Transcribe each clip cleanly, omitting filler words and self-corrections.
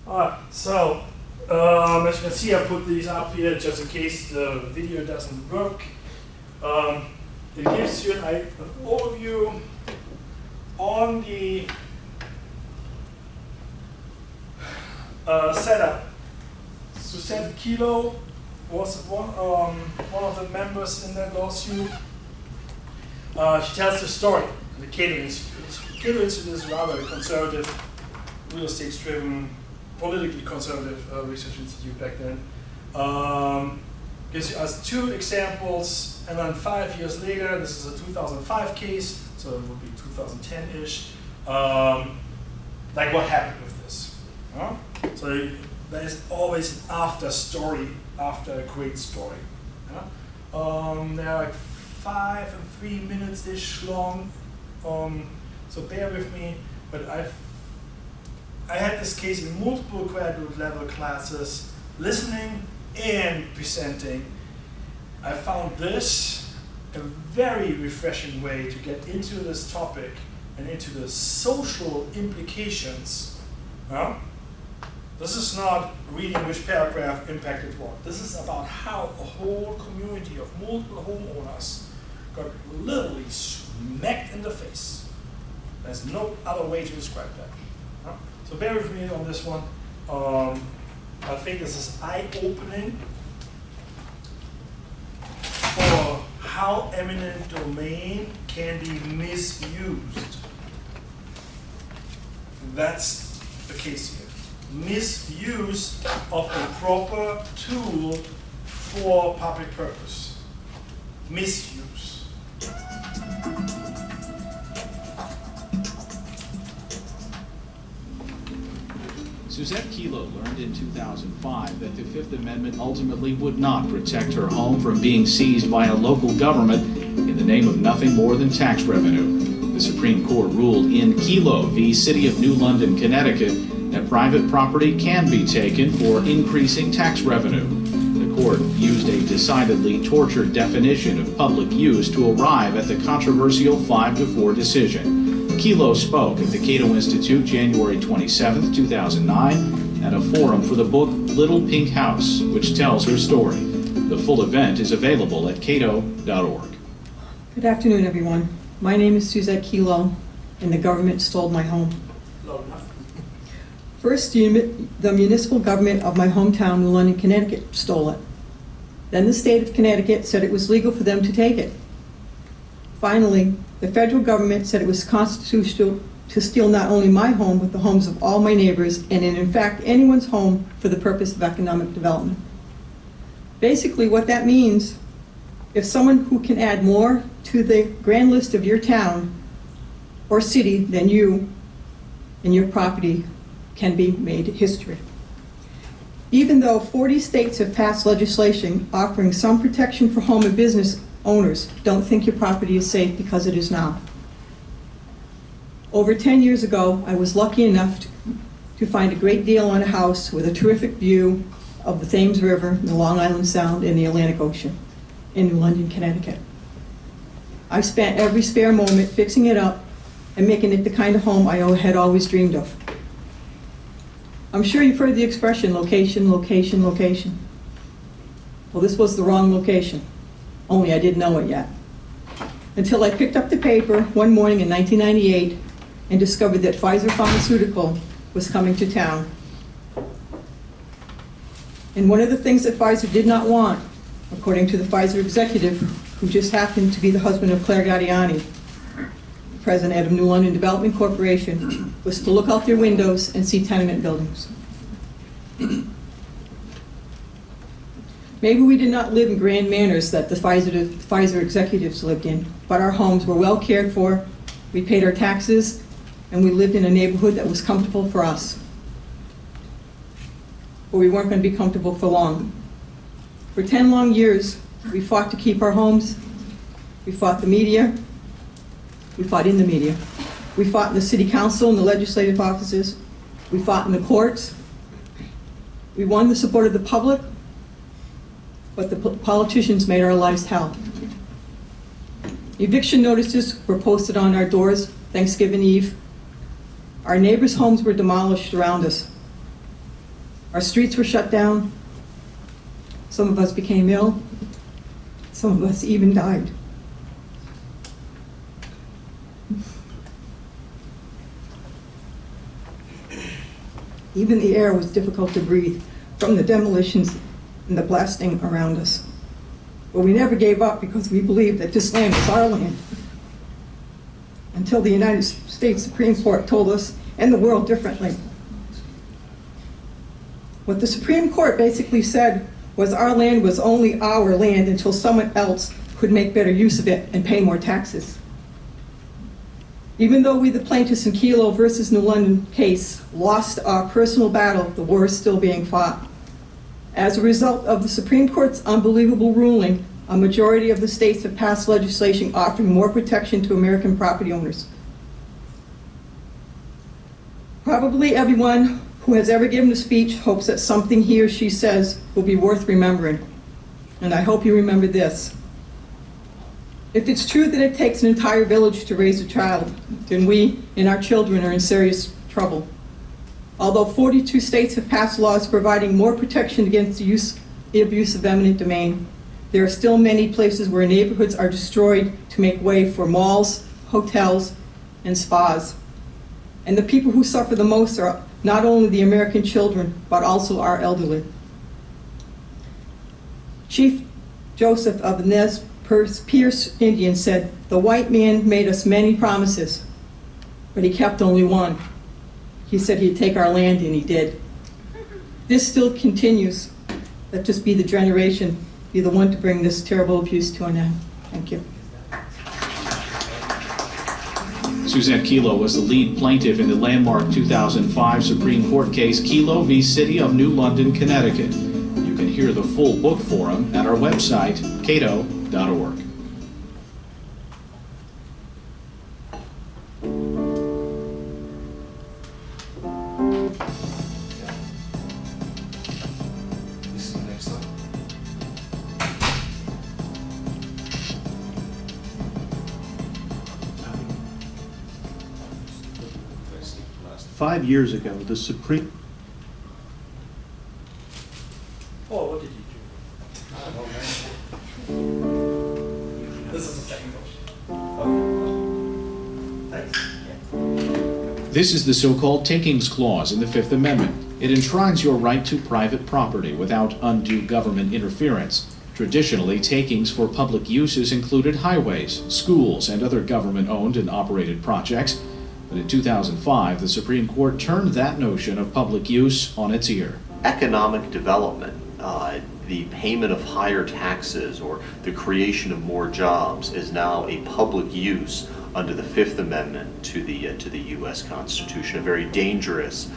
Alright, so as you can see, I put these up here just in case the video doesn't work. It gives you an overview on the setup. So Sept Kilo was one of the members in that lawsuit. She tells the story. The Cato Institute. The Cato Institute is rather a conservative, real estate-driven, politically conservative research institute back then. Gives us two examples, and then 5 years later, this is a 2005 case, so it would be 2010-ish. Like what happened with this? So there's always an after story, after a great story. They're like 5 and 3 minutes-ish long. So bear with me, but I had this case in multiple graduate level classes, listening and presenting. I found this a very refreshing way to get into this topic and into the social implications. This is not reading which paragraph impacted what. This is about how a whole community of multiple homeowners got literally smacked in the face. There's no other way to describe that. So bear with me on this one. I think this is eye-opening for how eminent domain can be misused. That's the case here. Misuse of a proper tool for public purpose. Misuse. Suzette Kilo learned in 2005 that the Fifth Amendment ultimately would not protect her home from being seized by a local government in the name of nothing more than tax revenue. The Supreme Court ruled in Kilo v. City of New London, Connecticut, that private property can be taken for increasing tax revenue. The court used a decidedly tortured definition of public use to arrive at the controversial 5-4 decision. Kilo spoke at the Cato Institute January 27, 2009, at a forum for the book Little Pink House, which tells her story. The full event is available at cato.org. Good afternoon, everyone. My name is Suzette Kilo, and the government stole my home. First, the municipal government of my hometown, New London, Connecticut, stole it. Then the state of Connecticut said it was legal for them to take it. Finally, the federal government said it was constitutional to steal not only my home, but the homes of all my neighbors, and in fact, anyone's home for the purpose of economic development. Basically, what that means, if someone who can add more to the grand list of your town or city than you and your property can be made history. Even though 40 states have passed legislation offering some protection for home and business owners, don't think your property is safe because it is now. Over 10 years ago, I was lucky enough to find a great deal on a house with a terrific view of the Thames River, the Long Island Sound, and the Atlantic Ocean in New London, Connecticut. I spent every spare moment fixing it up and making it the kind of home I had always dreamed of. I'm sure you've heard the expression, location, location, location. Well, this was the wrong location, only I didn't know it yet. Until I picked up the paper one morning in 1998 and discovered that Pfizer Pharmaceutical was coming to town. And one of the things that Pfizer did not want, according to the Pfizer executive, who just happened to be the husband of Claire Gaudiani, president of New London Development Corporation, was to look out their windows and see tenement buildings. Maybe we did not live in grand manors that the Pfizer executives lived in, but our homes were well cared for, we paid our taxes, and we lived in a neighborhood that was comfortable for us. But we weren't going to be comfortable for long. For 10 long years, we fought to keep our homes, we fought the media, we fought in the media. We fought in the city council and the legislative offices. We fought in the courts. We won the support of the public, but the politicians made our lives hell. Eviction notices were posted on our doors Thanksgiving Eve. Our neighbors' homes were demolished around us. Our streets were shut down. Some of us became ill. Some of us even died. Even the air was difficult to breathe from the demolitions and the blasting around us. But we never gave up because we believed that this land was our land. Until the United States Supreme Court told us and the world differently. What the Supreme Court basically said was our land was only our land until someone else could make better use of it and pay more taxes. Even though we, the plaintiffs in Kelo versus New London case, lost our personal battle, the war is still being fought. As a result of the Supreme Court's unbelievable ruling, a majority of the states have passed legislation offering more protection to American property owners. Probably everyone who has ever given a speech hopes that something he or she says will be worth remembering. And I hope you remember this. If it's true that it takes an entire village to raise a child, then we and our children are in serious trouble. Although 42 states have passed laws providing more protection against the abuse of eminent domain, there are still many places where neighborhoods are destroyed to make way for malls, hotels, and spas. And the people who suffer the most are not only the American children, but also our elderly. Chief Joseph of the Nez Perce Indians said, "The white man made us many promises, but he kept only one. He said he'd take our land, and he did." This still continues. Let us be the generation, be the one to bring this terrible abuse to an end. Thank you. Suzette Kelo was the lead plaintiff in the landmark 2005 Supreme Court case Kelo v. City of New London, Connecticut. You can hear the full book forum at our website, cato.org. Five years ago, the Supreme... Oh, what did you do? I don't know, man. This is the second question. Thanks. This is the so-called takings clause in the Fifth Amendment. It enshrines your right to private property without undue government interference. Traditionally, takings for public uses included highways, schools, and other government-owned and operated projects. But in 2005, the Supreme Court turned that notion of public use on its ear. Economic development, the payment of higher taxes or the creation of more jobs is now a public use under the Fifth Amendment to the U.S. Constitution, a very dangerous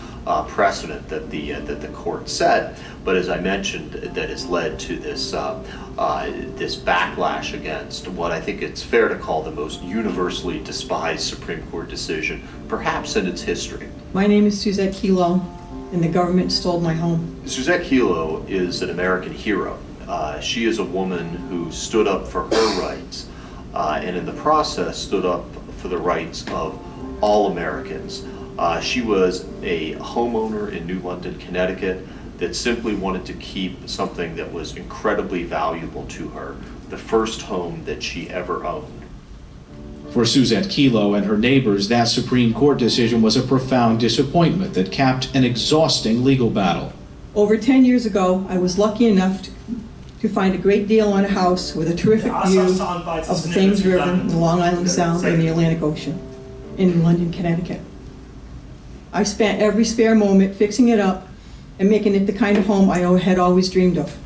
precedent that the court set. But as I mentioned, that has led to this this backlash against what I think it's fair to call the most universally despised Supreme Court decision, perhaps in its history. My name is Suzette Kelo, and the government stole my home. Suzette Kelo is an American hero. She is a woman who stood up for her rights, and in the process stood up for the rights of all Americans. She was a homeowner in New London, Connecticut, that simply wanted to keep something that was incredibly valuable to her, the first home that she ever owned. For Suzette Kelo and her neighbors, that Supreme Court decision was a profound disappointment that capped an exhausting legal battle. Over 10 years ago, I was lucky enough to find a great deal on a house with a terrific view of the Thames River, the Long Island Sound, and the Atlantic Ocean in New London, Connecticut. I spent every spare moment fixing it up and making it the kind of home I had always dreamed of.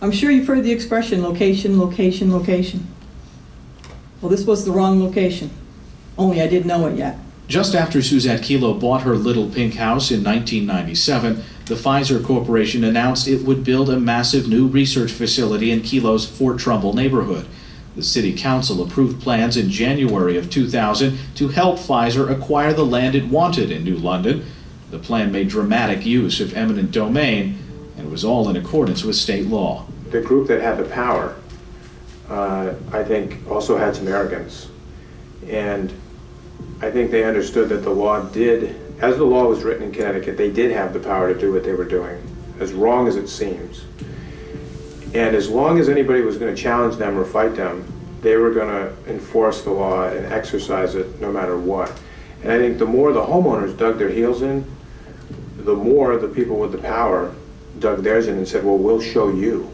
I'm sure you've heard the expression, location, location, location. Well, this was the wrong location, only I didn't know it yet. Just after Suzette Kelo bought her little pink house in 1997, the Pfizer Corporation announced it would build a massive new research facility in Kelo's Fort Trumbull neighborhood. The City Council approved plans in January of 2000 to help Pfizer acquire the land it wanted in New London. The plan made dramatic use of eminent domain and was all in accordance with state law. The group that had the power, I think, also had some arrogance. And I think they understood that the law did as the law was written in Connecticut, they did have the power to do what they were doing, as wrong as it seems. And as long as anybody was going to challenge them or fight them, they were going to enforce the law and exercise it no matter what. And I think the more the homeowners dug their heels in, the more the people with the power dug theirs in and said, well, we'll show you.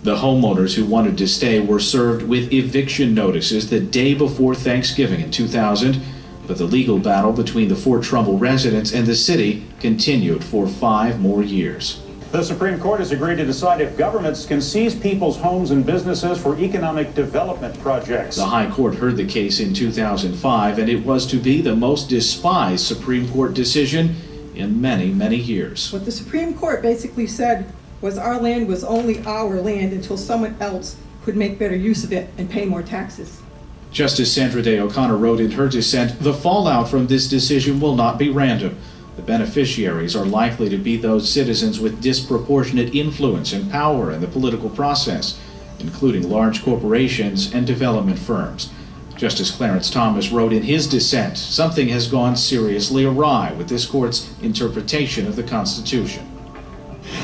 The homeowners who wanted to stay were served with eviction notices the day before Thanksgiving in 2000, but the legal battle between the Fort Trumbull residents and the city continued for 5 more years. The Supreme Court has agreed to decide if governments can seize people's homes and businesses for economic development projects. The High Court heard the case in 2005, and it was to be the most despised Supreme Court decision in many, many years. What the Supreme Court basically said was our land was only our land until someone else could make better use of it and pay more taxes. Justice Sandra Day O'Connor wrote in her dissent, "The fallout from this decision will not be random. The beneficiaries are likely to be those citizens with disproportionate influence and power in the political process, including large corporations and development firms." Justice Clarence Thomas wrote in his dissent, "Something has gone seriously awry with this court's interpretation of the Constitution."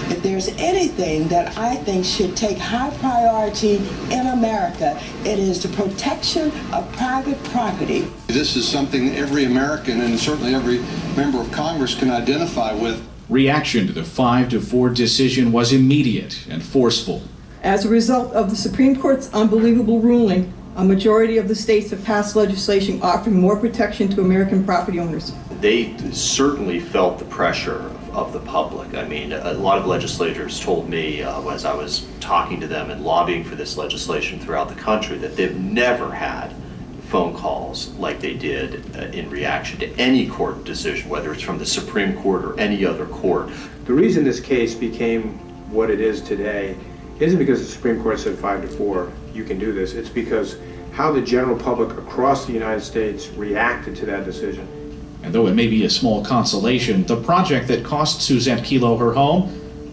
If there's anything that I think should take high priority in America, it is the protection of private property. This is something every American and certainly every member of Congress can identify with. Reaction to the 5-4 decision was immediate and forceful. As a result of the Supreme Court's unbelievable ruling, a majority of the states have passed legislation offering more protection to American property owners. They certainly felt the pressure of the public. I mean, a lot of legislators told me as I was talking to them and lobbying for this legislation throughout the country that they've never had phone calls like they did in reaction to any court decision, whether it's from the Supreme Court or any other court. The reason this case became what it is today isn't because the Supreme Court said 5-4, you can do this. It's because how the general public across the United States reacted to that decision. And though it may be a small consolation, the project that cost Suzette Kilo her home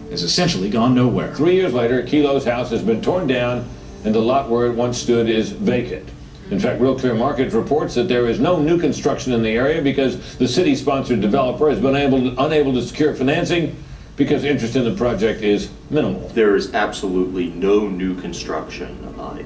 has essentially gone nowhere. 3 years later, Kilo's house has been torn down and the lot where it once stood is vacant. In fact, Real Clear Markets reports that there is no new construction in the area because the city-sponsored developer has been unable to secure financing because interest in the project is minimal. There is absolutely no new construction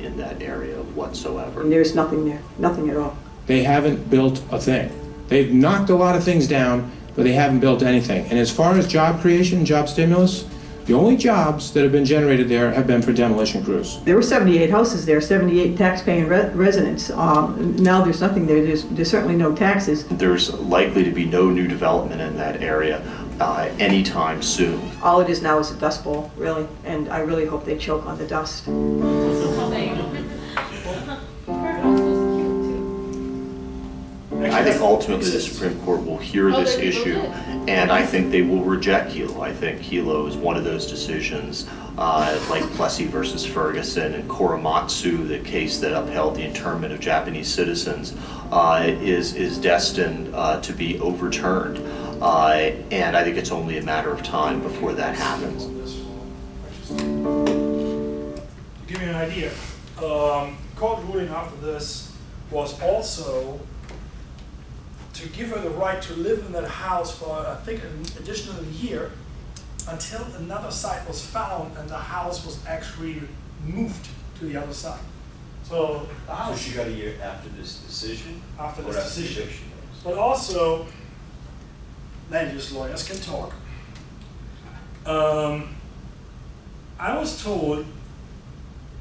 in that area whatsoever. And there's nothing there, nothing at all. They haven't built a thing. They've knocked a lot of things down, but they haven't built anything. And as far as job creation, job stimulus, the only jobs that have been generated there have been for demolition crews. There were 78 houses there, 78 tax-paying residents. Now there's nothing there. There's certainly no taxes. There's likely to be no new development in that area anytime soon. All it is now is a dust bowl, really, and I really hope they choke on the dust. I think ultimately the Supreme Court will hear this issue, and I think they will reject Kilo. I think Kilo is one of those decisions, like Plessy versus Ferguson and Korematsu, the case that upheld the internment of Japanese citizens, is destined to be overturned. And I think it's only a matter of time before that happens. To give you an idea, court ruling after this was also to give her the right to live in that house for, I think, an additional year until another site was found and the house was actually moved to the other side. So the house. So she got a year after this decision? After this decision. But also, land use lawyers can talk. I was told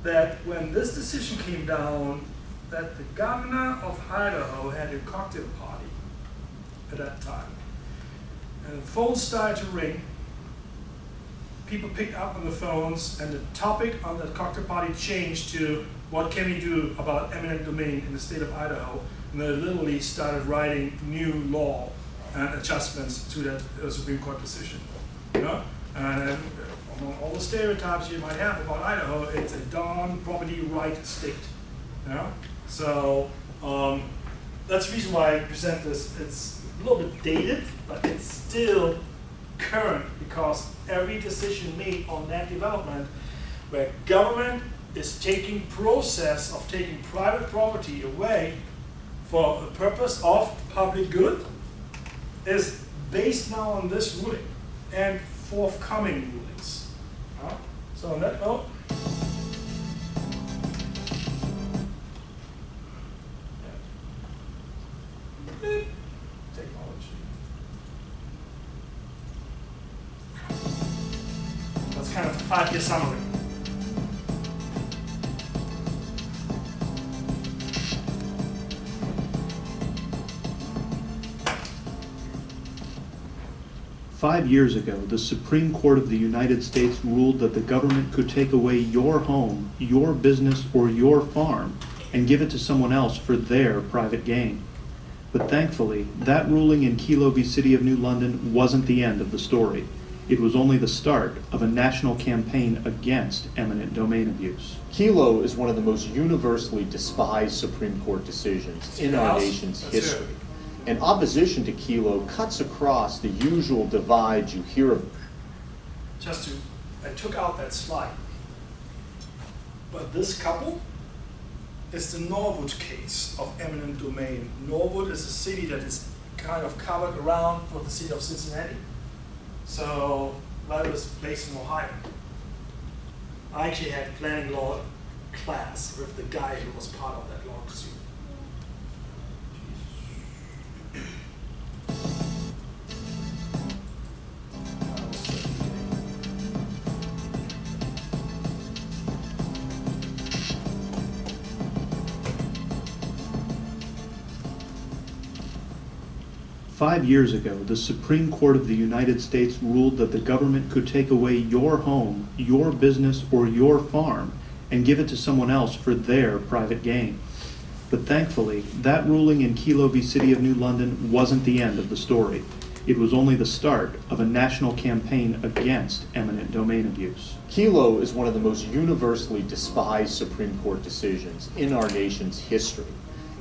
that when this decision came down, that the governor of Idaho had a cocktail party at that time. And the phones started to ring. People picked up on the phones, and the topic on the cocktail party changed to what can we do about eminent domain in the state of Idaho. And they literally started writing new law and adjustments to that Supreme Court decision. You know? And among all the stereotypes you might have about Idaho, it's a darn property right state. You know? So that's the reason why I present this. It's a little bit dated, but it's still current because every decision made on land development where government is taking process of taking private property away for the purpose of public good is based now on this ruling and forthcoming rulings. So on that note, technology. That's kind of a 5-year summary. "5 years ago, the Supreme Court of the United States ruled that the government could take away your home, your business, or your farm and give it to someone else for their private gain. But thankfully, that ruling in Kelo v. City of New London wasn't the end of the story. It was only the start of a national campaign against eminent domain abuse." Kelo is one of the most universally despised Supreme Court decisions in our nation's history. And opposition to Kelo cuts across the usual divides you hear of. I took out that slide. But this couple is the Norwood case of eminent domain. Norwood is a city that is kind of covered around with the city of Cincinnati. So that was based in Ohio. I actually had planning law class with the guy who was part of that lawsuit. 5 years ago, the Supreme Court of the United States ruled that the government could take away your home, your business, or your farm and give it to someone else for their private gain. But thankfully, that ruling in Kelo v. City of New London wasn't the end of the story. It was only the start of a national campaign against eminent domain abuse. Kelo is one of the most universally despised Supreme Court decisions in our nation's history.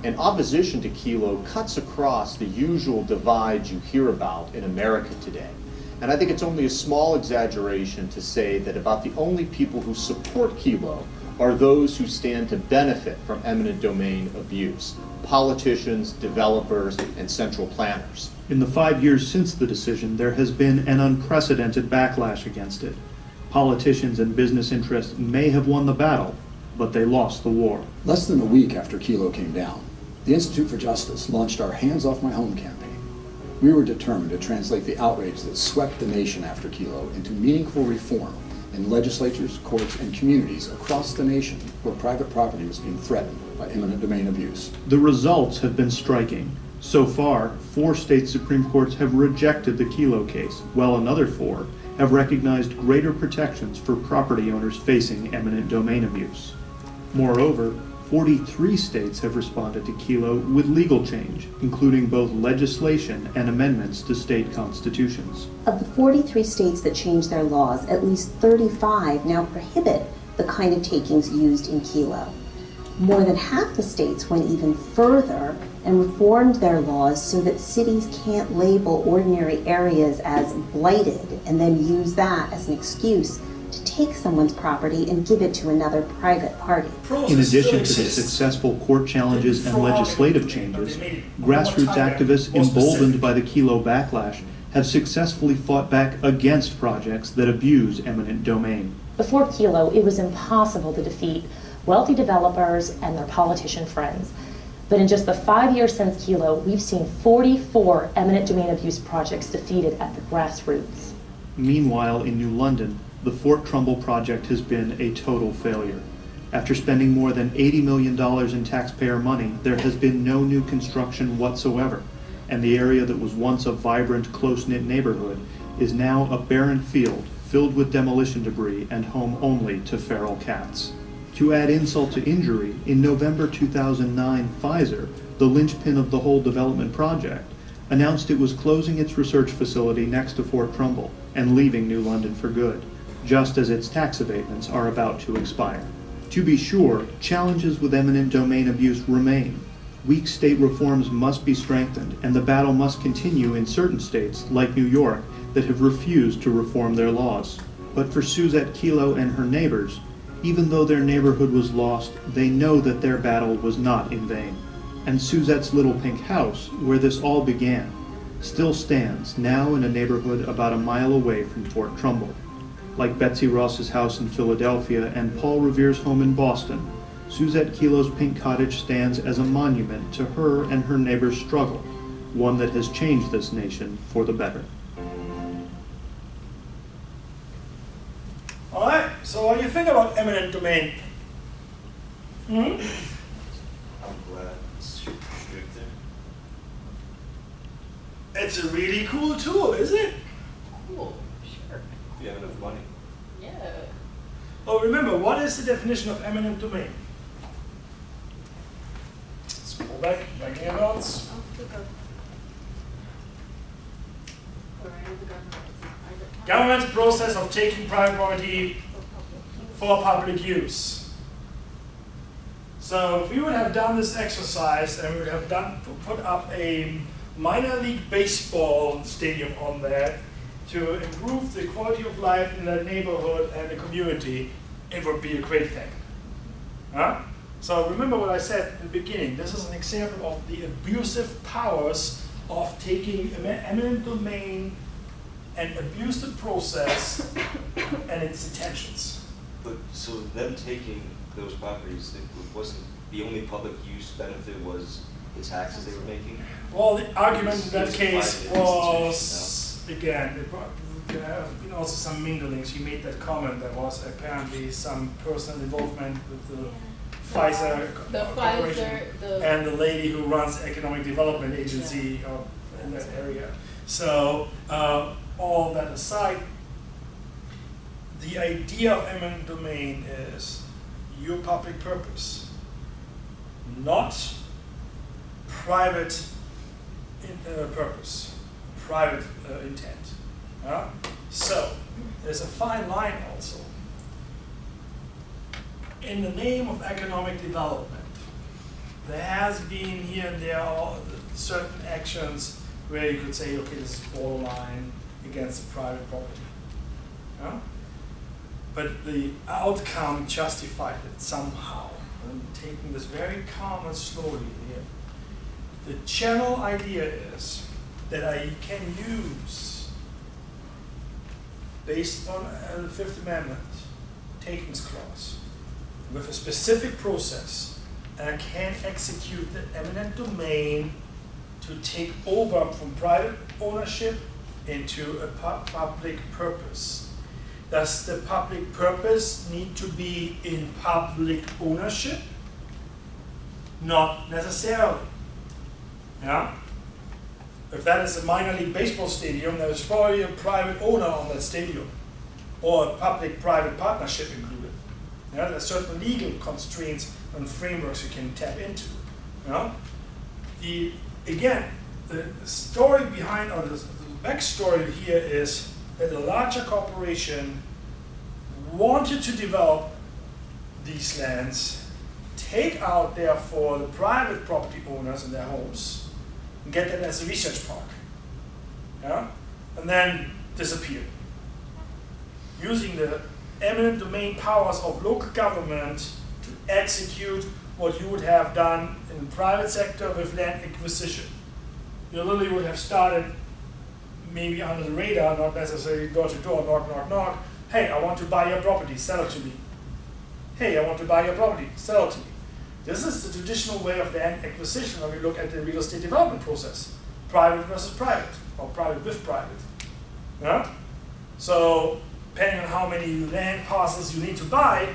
And opposition to Kelo cuts across the usual divides you hear about in America today. And I think it's only a small exaggeration to say that about the only people who support Kelo are those who stand to benefit from eminent domain abuse: politicians, developers, and central planners. In the 5 years since the decision, there has been an unprecedented backlash against it. Politicians and business interests may have won the battle, but they lost the war. Less than a week after Kelo came down, the Institute for Justice launched our Hands Off My Home campaign. We were determined to translate the outrage that swept the nation after Kelo into meaningful reform in legislatures, courts, and communities across the nation where private property was being threatened by eminent domain abuse. The results have been striking. So far, 4 state Supreme Courts have rejected the Kelo case, while another 4 have recognized greater protections for property owners facing eminent domain abuse. Moreover, 43 states have responded to Kelo with legal change, including both legislation and amendments to state constitutions. Of the 43 states that changed their laws, at least 35 now prohibit the kind of takings used in Kelo. More than half the states went even further and reformed their laws so that cities can't label ordinary areas as blighted and then use that as an excuse to take someone's property and give it to another private party. In addition to the successful court challenges and legislative changes, grassroots activists emboldened by the Kelo backlash have successfully fought back against projects that abuse eminent domain. Before Kelo, it was impossible to defeat wealthy developers and their politician friends. But in just the 5 years since Kelo, we've seen 44 eminent domain abuse projects defeated at the grassroots. Meanwhile, in New London, the Fort Trumbull project has been a total failure. After spending more than $80 million in taxpayer money, there has been no new construction whatsoever, and the area that was once a vibrant, close-knit neighborhood is now a barren field filled with demolition debris and home only to feral cats. To add insult to injury, in November 2009, Pfizer, the linchpin of the whole development project, announced it was closing its research facility next to Fort Trumbull and leaving New London for good, just as its tax abatements are about to expire. To be sure, challenges with eminent domain abuse remain. Weak state reforms must be strengthened, and the battle must continue in certain states, like New York, that have refused to reform their laws. But for Suzette Kelo and her neighbors, even though their neighborhood was lost, they know that their battle was not in vain. And Suzette's little pink house, where this all began, still stands, now in a neighborhood about a mile away from Fort Trumbull. Like Betsy Ross's house in Philadelphia and Paul Revere's home in Boston, Suzette Kilo's pink cottage stands as a monument to her and her neighbor's struggle, one that has changed this nation for the better. All right, so what do you think about eminent domain? Hmm? I'm glad it's restricted. It's a really cool tool, isn't it? Cool, sure. If you have enough money. Yeah. Oh, remember, what is the definition of eminent domain? Let's go back in your notes. Government's process of taking private property for public use. So if we would have done this exercise and we would have put up a minor league baseball stadium on that to improve the quality of life in that neighborhood and the community, it would be a great thing. Huh? So remember what I said at the beginning. This is an example of the abusive powers of taking eminent domain and abuse the process and its intentions. But so them taking those properties, it wasn't the only public use benefit was the taxes they were making? Well, the argument in that case was, again, there have been also some minglings. You made that comment. There was apparently some personal involvement with the Pfizer corporation and the lady who runs the Economic Development Agency in that area. So all that aside, the idea of eminent domain is your public purpose, not private purpose, private intent. So there's a fine line also. In the name of economic development, there has been here and there certain actions where you could say, okay, this is borderline against private property. But the outcome justified it somehow. I'm taking this very calm and slowly here. The general idea is that I can use, based on the Fifth Amendment, takings clause, with a specific process, and I can execute the eminent domain to take over from private ownership into a public purpose. Does the public purpose need to be in public ownership? Not necessarily. Yeah? If that is a minor league baseball stadium, there is probably a private owner on that stadium, or a public-private partnership included. Yeah? There are certain legal constraints and frameworks you can tap into. Yeah? Again, the story behind, or the backstory here is that a larger corporation wanted to develop these lands, take out therefore the private property owners in their homes, and get that as a research park, yeah? And then disappear. Using the eminent domain powers of local government to execute what you would have done in the private sector with land acquisition. You literally would have started maybe under the radar, not necessarily door to door, knock, knock, knock. Hey, I want to buy your property, sell it to me. Hey, I want to buy your property, sell it to me. This is the traditional way of land acquisition when we look at the real estate development process. Private versus private, or private with private. Yeah? So, depending on how many land parcels you need to buy,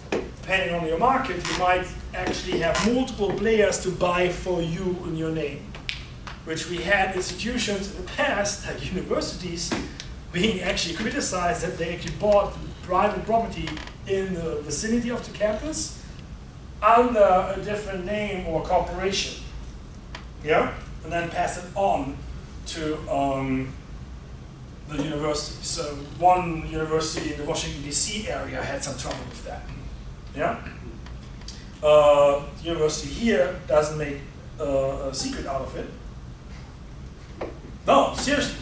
depending on your market, you might actually have multiple players to buy for you in your name. Which we had institutions in the past, like universities, being actually criticized that they actually bought private property in the vicinity of the campus under a different name or corporation, yeah, and then pass it on to the university. So one university in the Washington D.C. area had some trouble with that, yeah. The university here doesn't make a secret out of it. No, seriously.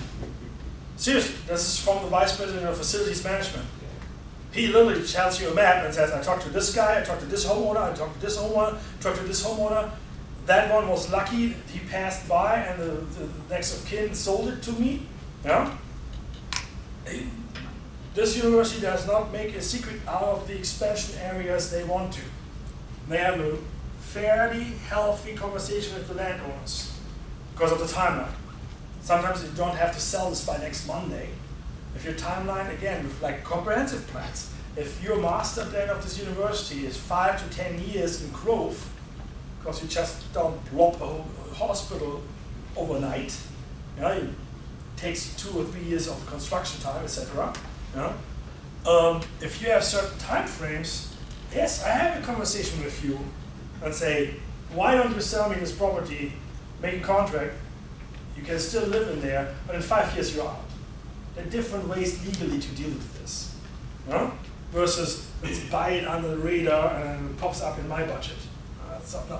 Seriously, this is from the Vice President of Facilities Management. He literally tells you a map and says, I talked to this guy, I talked to this homeowner, I talked to this homeowner, I talked to this homeowner. that one was lucky, he passed by and the next of kin sold it to me. Yeah? This university does not make a secret out of the expansion areas they want to. They have a fairly healthy conversation with the landowners because of the timeline. Sometimes you don't have to sell this by next Monday. If your timeline, again, with like comprehensive plans, if your master plan of this university is 5 to 10 years in growth, because you just don't drop a hospital overnight, you know, it takes 2 or 3 years of construction time, etc. You know? If you have certain time frames, yes, I have a conversation with you and say, why don't you sell me this property, make a contract, you can still live in there, but in 5 years you're out. There are different ways legally to deal with this. You know? Versus let's buy it under the radar and it pops up in my budget. That's not, no.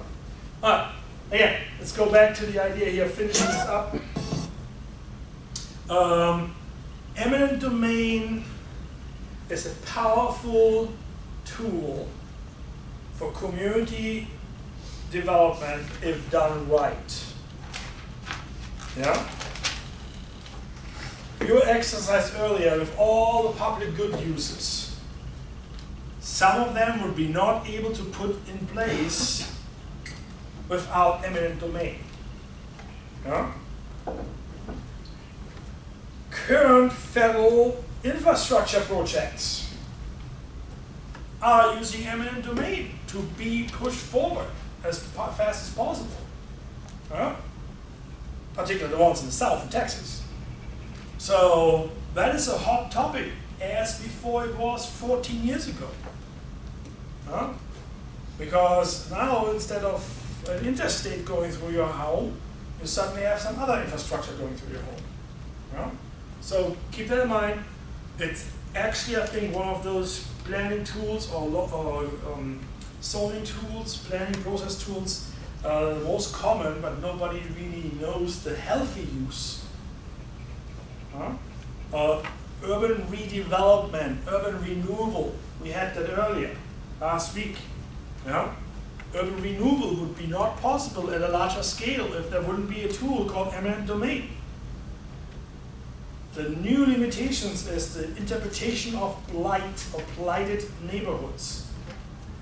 All right, again, let's go back to the idea here, finishing this up. Eminent domain is a powerful tool for community development if done right. Yeah? You exercised earlier with all the public good uses. Some of them would be not able to put in place without eminent domain. Yeah? Current federal infrastructure projects are using eminent domain to be pushed forward as fast as possible. Yeah? Particularly the ones in the South in Texas. So that is a hot topic as before it was 14 years ago. Huh? Because now instead of an interstate going through your home, you suddenly have some other infrastructure going through your home. Yeah? So keep that in mind. It's actually, I think, one of those planning tools or zoning tools, planning process tools, the most common, but nobody really knows the healthy use. Urban redevelopment, urban renewal. We had that earlier, last week. Yeah? Urban renewal would be not possible at a larger scale if there wouldn't be a tool called eminent domain. The new limitations is the interpretation of blight or blighted neighborhoods.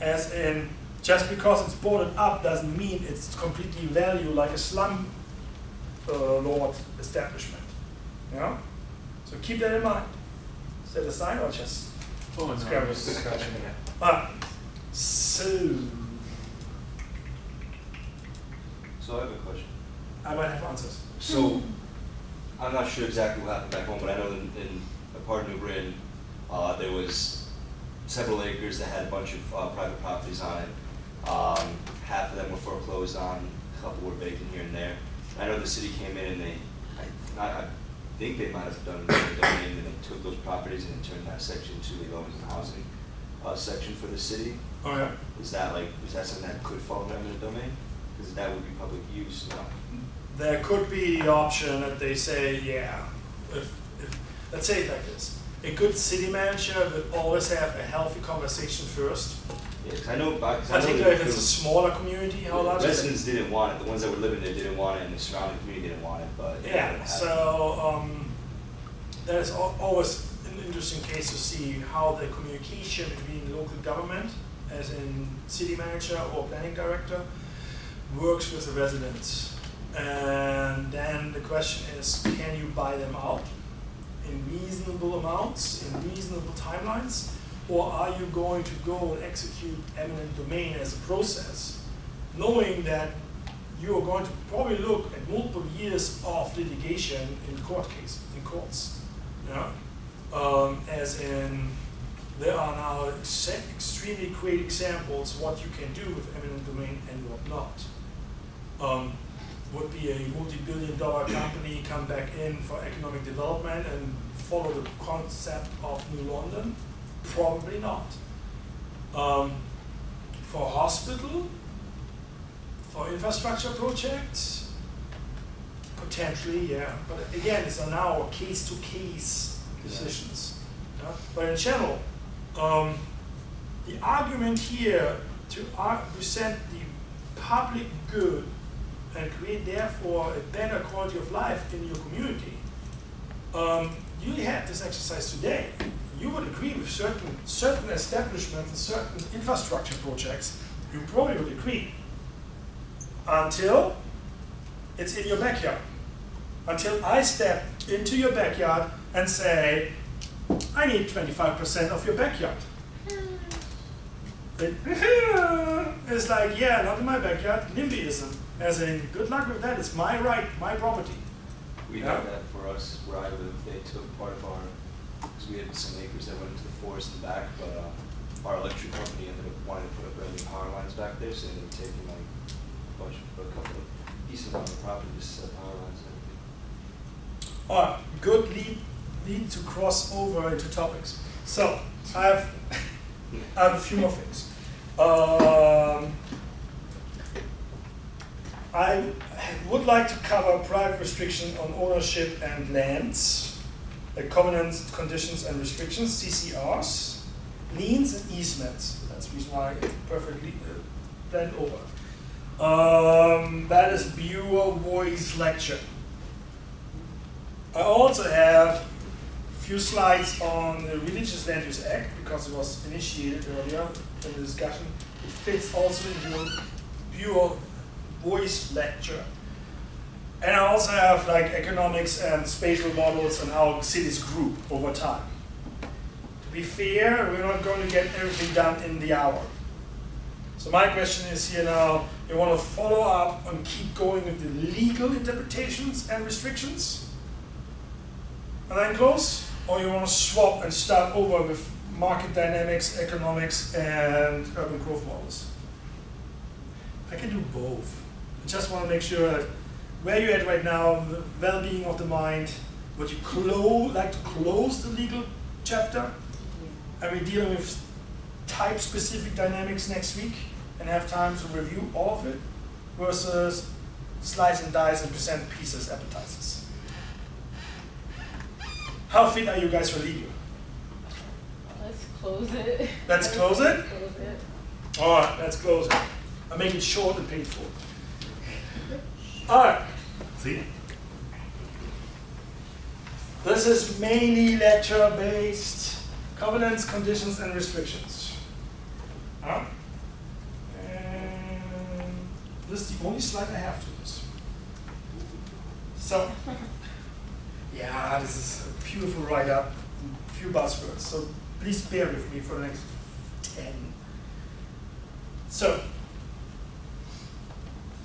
As in, just because it's boarded up doesn't mean it's completely value like a slum lord establishment. Yeah? So keep that in mind. Set aside or just scrap it? Discussion, yeah. So I have a question. I might have answers. So I'm not sure exactly what happened back home, but I know in a part of New Britain, there was several acres that had a bunch of private properties on it. Half of them were foreclosed on, a couple were vacant here and there. I know the city came in and I think they might have done eminent domain, and they took those properties and turned that section to a low-income housing section for the city. Oh yeah. Is that something that could fall under eminent domain? Because that would be public use, no? There could be the option that they say, yeah, if let's say it like this. A good city manager would always have a healthy conversation first. Yeah, because I know, particularly if it's a smaller community, how large is it? Residents didn't want it, the ones that were living there didn't want it, and the surrounding community didn't want it, but yeah, so there's always an interesting case to see how the communication between local government, as in city manager or planning director, works with the residents. And then the question is, can you buy them out in reasonable amounts, in reasonable timelines? Or are you going to go and execute eminent domain as a process, knowing that you are going to probably look at multiple years of litigation in courts? Yeah? As in, there are now extremely great examples what you can do with eminent domain and what not. Would be a multi-billion-dollar company come back in for economic development and follow the concept of New London? Probably not. For hospital, for infrastructure projects, potentially, yeah. But again, it's now case-to-case decisions. Yeah? But in general, the argument here to present the public good and create therefore a better quality of life in your community, you had this exercise today. You would agree with certain establishments and certain infrastructure projects, you probably would agree. Until it's in your backyard. Until I step into your backyard and say, I need 25% of your backyard. It's like, yeah, not in my backyard, NIMBYism. As in, good luck with that, it's my right, my property. We had that for us where I live. They took part of our, because we had some acres that went into the forest in the back, but our electric company ended up wanting to put up brand new power lines back there, so they ended up taking like a couple of decent amount of property to set power lines and everything. All right, good lead to cross over into topics. So I have a few more things. I would like to cover private restriction on ownership and lands, covenants, conditions, and restrictions, CCRs, liens, and easements. That's the reason why I perfectly blend over. That is Bureau voice lecture. I also have a few slides on the Religious Land Use Act, because it was initiated earlier in the discussion. It fits also into the Bureau voice lecture. And I also have like economics and spatial models and how cities group over time. To be fair, we're not going to get everything done in the hour. So my question is here now, you want to follow up and keep going with the legal interpretations and restrictions? And then close? Or you want to swap and start over with market dynamics, economics, and urban growth models? I can do both. I just want to make sure that where you're at right now, the well-being of the mind, would you like to close the legal chapter? And we're dealing with type-specific dynamics next week and have time to review all of it, versus slice and dice and present pieces, appetizers. How fit are you guys for legal? Let's close it. Let's close it? Let's close it. All right, let's close it. I'll make it short and painful. All right, see? This is mainly lecture-based, covenants, conditions, and restrictions. And this is the only slide I have to this. So, yeah, this is a beautiful write-up, a few buzzwords, so please bear with me for the next 10. So,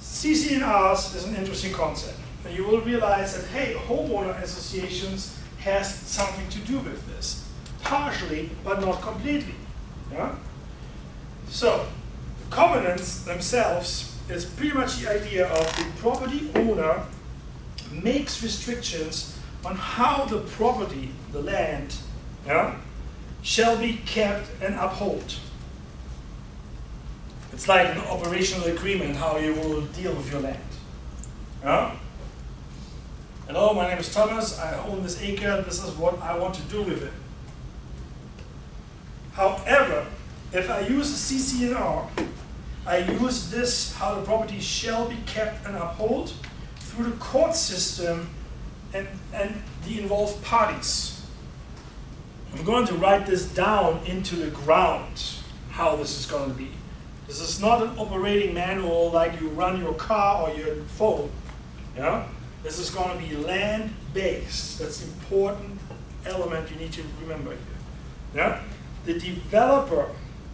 CC&Rs is an interesting concept. And you will realize that, hey, homeowner associations has something to do with this. Partially, but not completely. Yeah? So, the covenants themselves is pretty much the idea of the property owner makes restrictions on how the property, the land, yeah, shall be kept and upheld. It's like an operational agreement how you will deal with your land. Yeah? Hello, my name is Thomas, I own this acre, this is what I want to do with it. However, if I use a CC&R, I use this, how the property shall be kept and upheld, through the court system and the involved parties. I'm going to write this down into the ground, how this is going to be. This is not an operating manual like you run your car or your phone. Yeah? This is going to be land-based. That's an important element you need to remember here. Yeah? The developer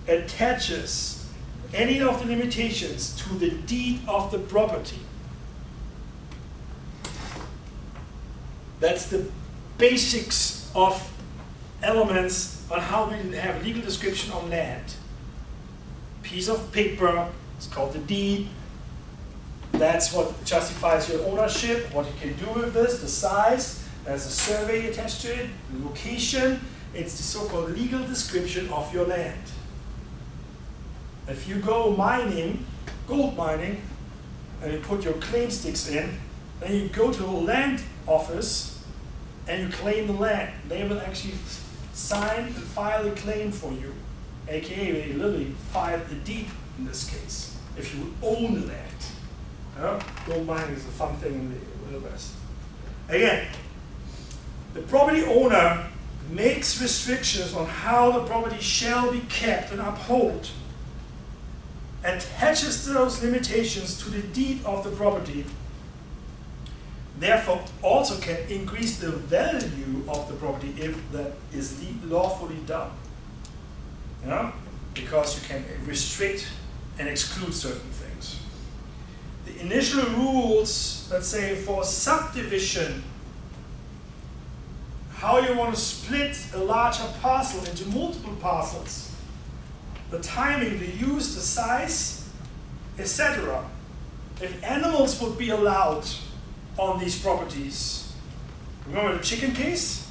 attaches any of the limitations to the deed of the property. That's the basics of elements on how we have legal description on land. Piece of paper, it's called the deed. That's what justifies your ownership, what you can do with this, the size, there's a survey attached to it, the location, it's the so-called legal description of your land. If you go mining, gold mining, and you put your claim sticks in, then you go to a land office and you claim the land. They will actually sign and file a claim for you. AKA, they literally file a deed in this case, if you own the land. Gold mining is a fun thing in the West. Again, the property owner makes restrictions on how the property shall be kept and upheld, attaches those limitations to the deed of the property, therefore also can increase the value of the property if that is lawfully done. Because you can restrict and exclude certain things. The initial rules, let's say for subdivision, how you want to split a larger parcel into multiple parcels, the timing, the use, the size, etc. If animals would be allowed on these properties, remember the chicken case?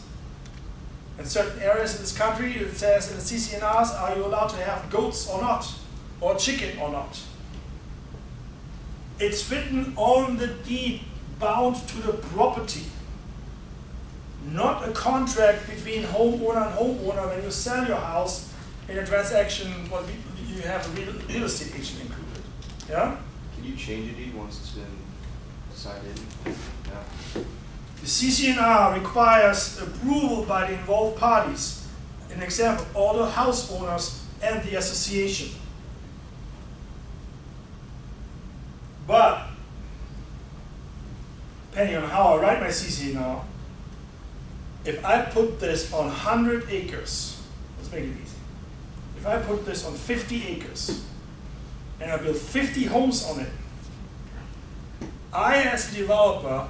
In certain areas in this country, it says in the CCNRs, are you allowed to have goats or not? Or chicken or not? It's written on the deed bound to the property. Not a contract between homeowner and homeowner when you sell your house in a transaction, well, you have a real estate agent included. Yeah? Can you change a deed once it's been decided? Yeah. The CCNR requires approval by the involved parties. An example, all the house owners and the association. But, depending on how I write my CCNR, if I put this on 100 acres, let's make it easy. If I put this on 50 acres, and I build 50 homes on it, I, as a developer,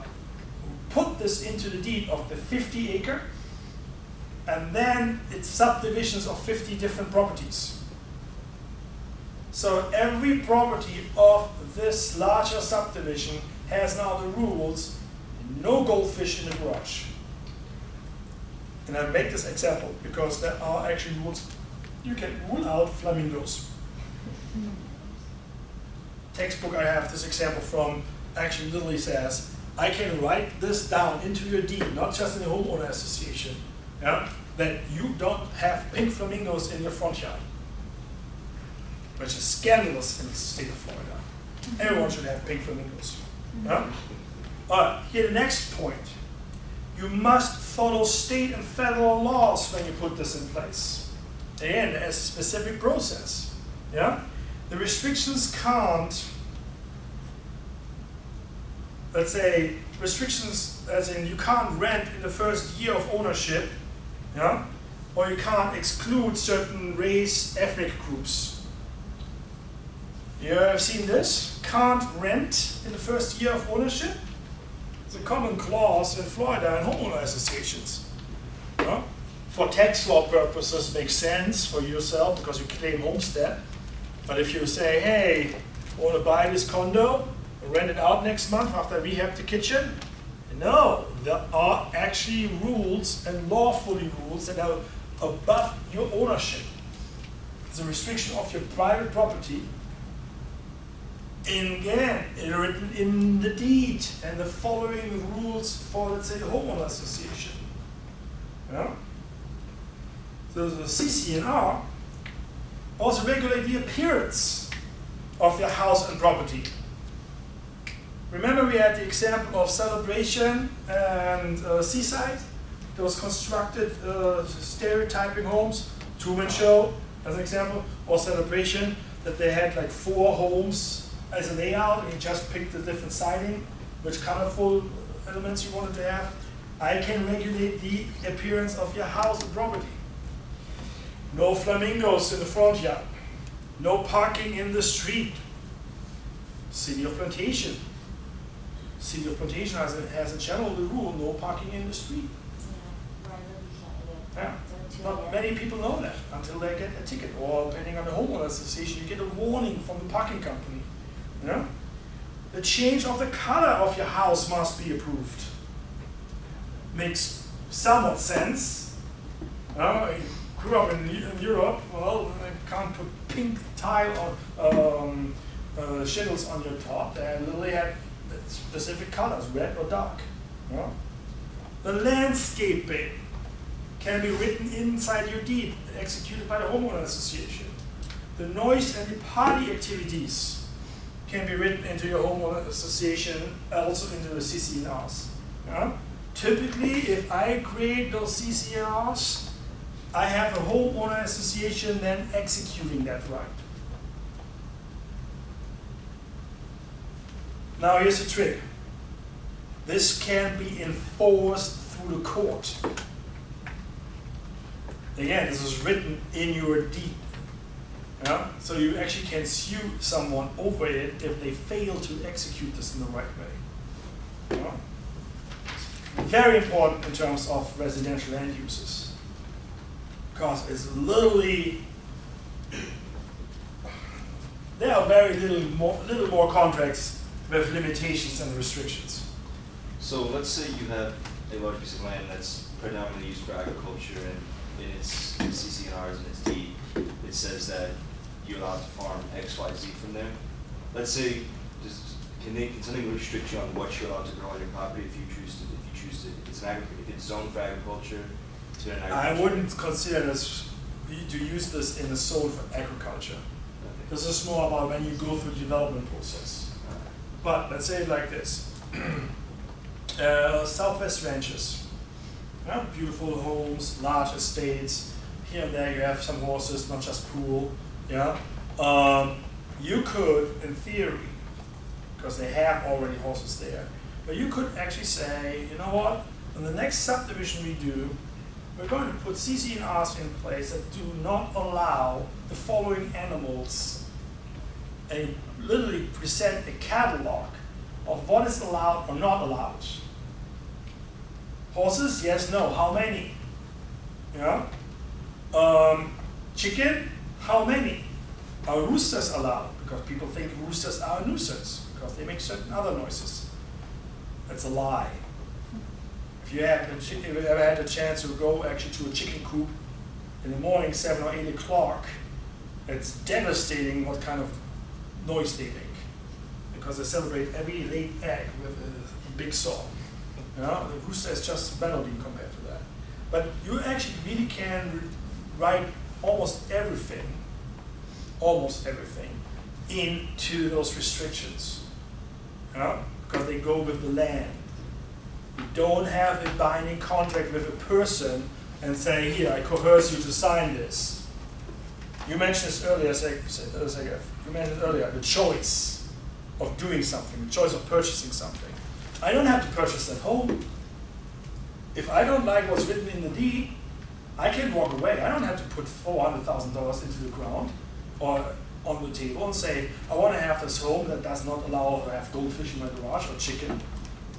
put this into the deed of the 50 acre, and then it's subdivisions of 50 different properties. So every property of this larger subdivision has now the rules, no goldfish in the garage. And I make this example because there are actually rules. You can rule out flamingos. Textbook I have this example from actually literally says, I can write this down into your deed, not just in the homeowner association, that you don't have pink flamingos in your front yard, which is scandalous in the state of Florida. Everyone should have pink flamingos. All right, here the next point. You must follow state and federal laws when you put this in place. Again, there's a specific process. The restrictions can't, let's say, restrictions as in you can't rent in the first year of ownership, or you can't exclude certain race, ethnic groups. You have seen this? Can't rent in the first year of ownership? It's a common clause in Florida and homeowner associations. For tax law purposes, makes sense for yourself because you claim homestead. But if you say, hey, I want to buy this condo, rent it out next month after I rehab the kitchen. No, there are actually rules and lawfully rules that are above your ownership. It's a restriction of your private property. And again, written in the deed and the following rules for, let's say, the homeowner association. So the CCNR also regulate the appearance of your house and property. Remember we had the example of Celebration and Seaside, those constructed stereotyping homes, Truman Show as an example, or Celebration, that they had like 4 homes as a layout and you just picked the different siding, which colorful elements you wanted to have. I can regulate the appearance of your house and property. No flamingos in the front yard. No parking in the street. City of Plantation. City of Plantation has a general rule, no parking in the street. Not many people know that until they get a ticket, or depending on the homeowner association, you get a warning from the parking company. The change of the color of your house must be approved. Makes somewhat sense. I grew up in Europe, well, they can't put pink tile or shingles on your top. They literally had specific colors, red or dark. The landscaping can be written inside your deed, executed by the homeowner association. The noise and the party activities can be written into your homeowner association, also into the CC&Rs. Yeah? Typically, if I create those CC&Rs, I have a homeowner association then executing that right. Now here's the trick. This can be enforced through the court. Again, this is written in your deed. Yeah? So you actually can sue someone over it if they fail to execute this in the right way. Yeah? Very important in terms of residential land uses. Because it's literally, there are very little more contracts with limitations and restrictions. So let's say you have a large piece of land that's predominantly used for agriculture, and in its CC&Rs and its deed, it says that you're allowed to farm X, Y, Z from there. Let's say, can something restrict you on what you're allowed to grow on your property if you choose to? If it's zoned for agriculture, to an agriculture. I wouldn't consider this to use this in a zone for agriculture. Okay. This is more about when you go through the development process. But let's say it like this. Southwest ranches, yeah? Beautiful homes, large estates. Here and there you have some horses, not just pool. Yeah? You could, in theory, because they have already horses there, but you could actually say, you know what, in the next subdivision we do, we're going to put CC&Rs in place that do not allow the following animals, and literally present a catalog of what is allowed or not allowed. Horses, yes, no, how many? Yeah? Chicken, how many? Are roosters allowed? Because people think roosters are a nuisance because they make certain other noises. That's a lie. If you ever had a chance to go actually to a chicken coop in the morning, 7 or 8 o'clock, it's devastating what kind of noise they make. Because they celebrate every laid egg with a big song. Yeah? The rooster is just melody compared to that. But you actually really can write almost everything into those restrictions. Yeah? Because they go with the land. You don't have a binding contract with a person and say, here, I coerce you to sign this. You mentioned this earlier, you mentioned earlier, the choice of doing something, the choice of purchasing something. I don't have to purchase that home. If I don't like what's written in the deed, I can walk away. I don't have to put $400,000 into the ground or on the table and say, I want to have this home that does not allow to have goldfish in my garage or chicken.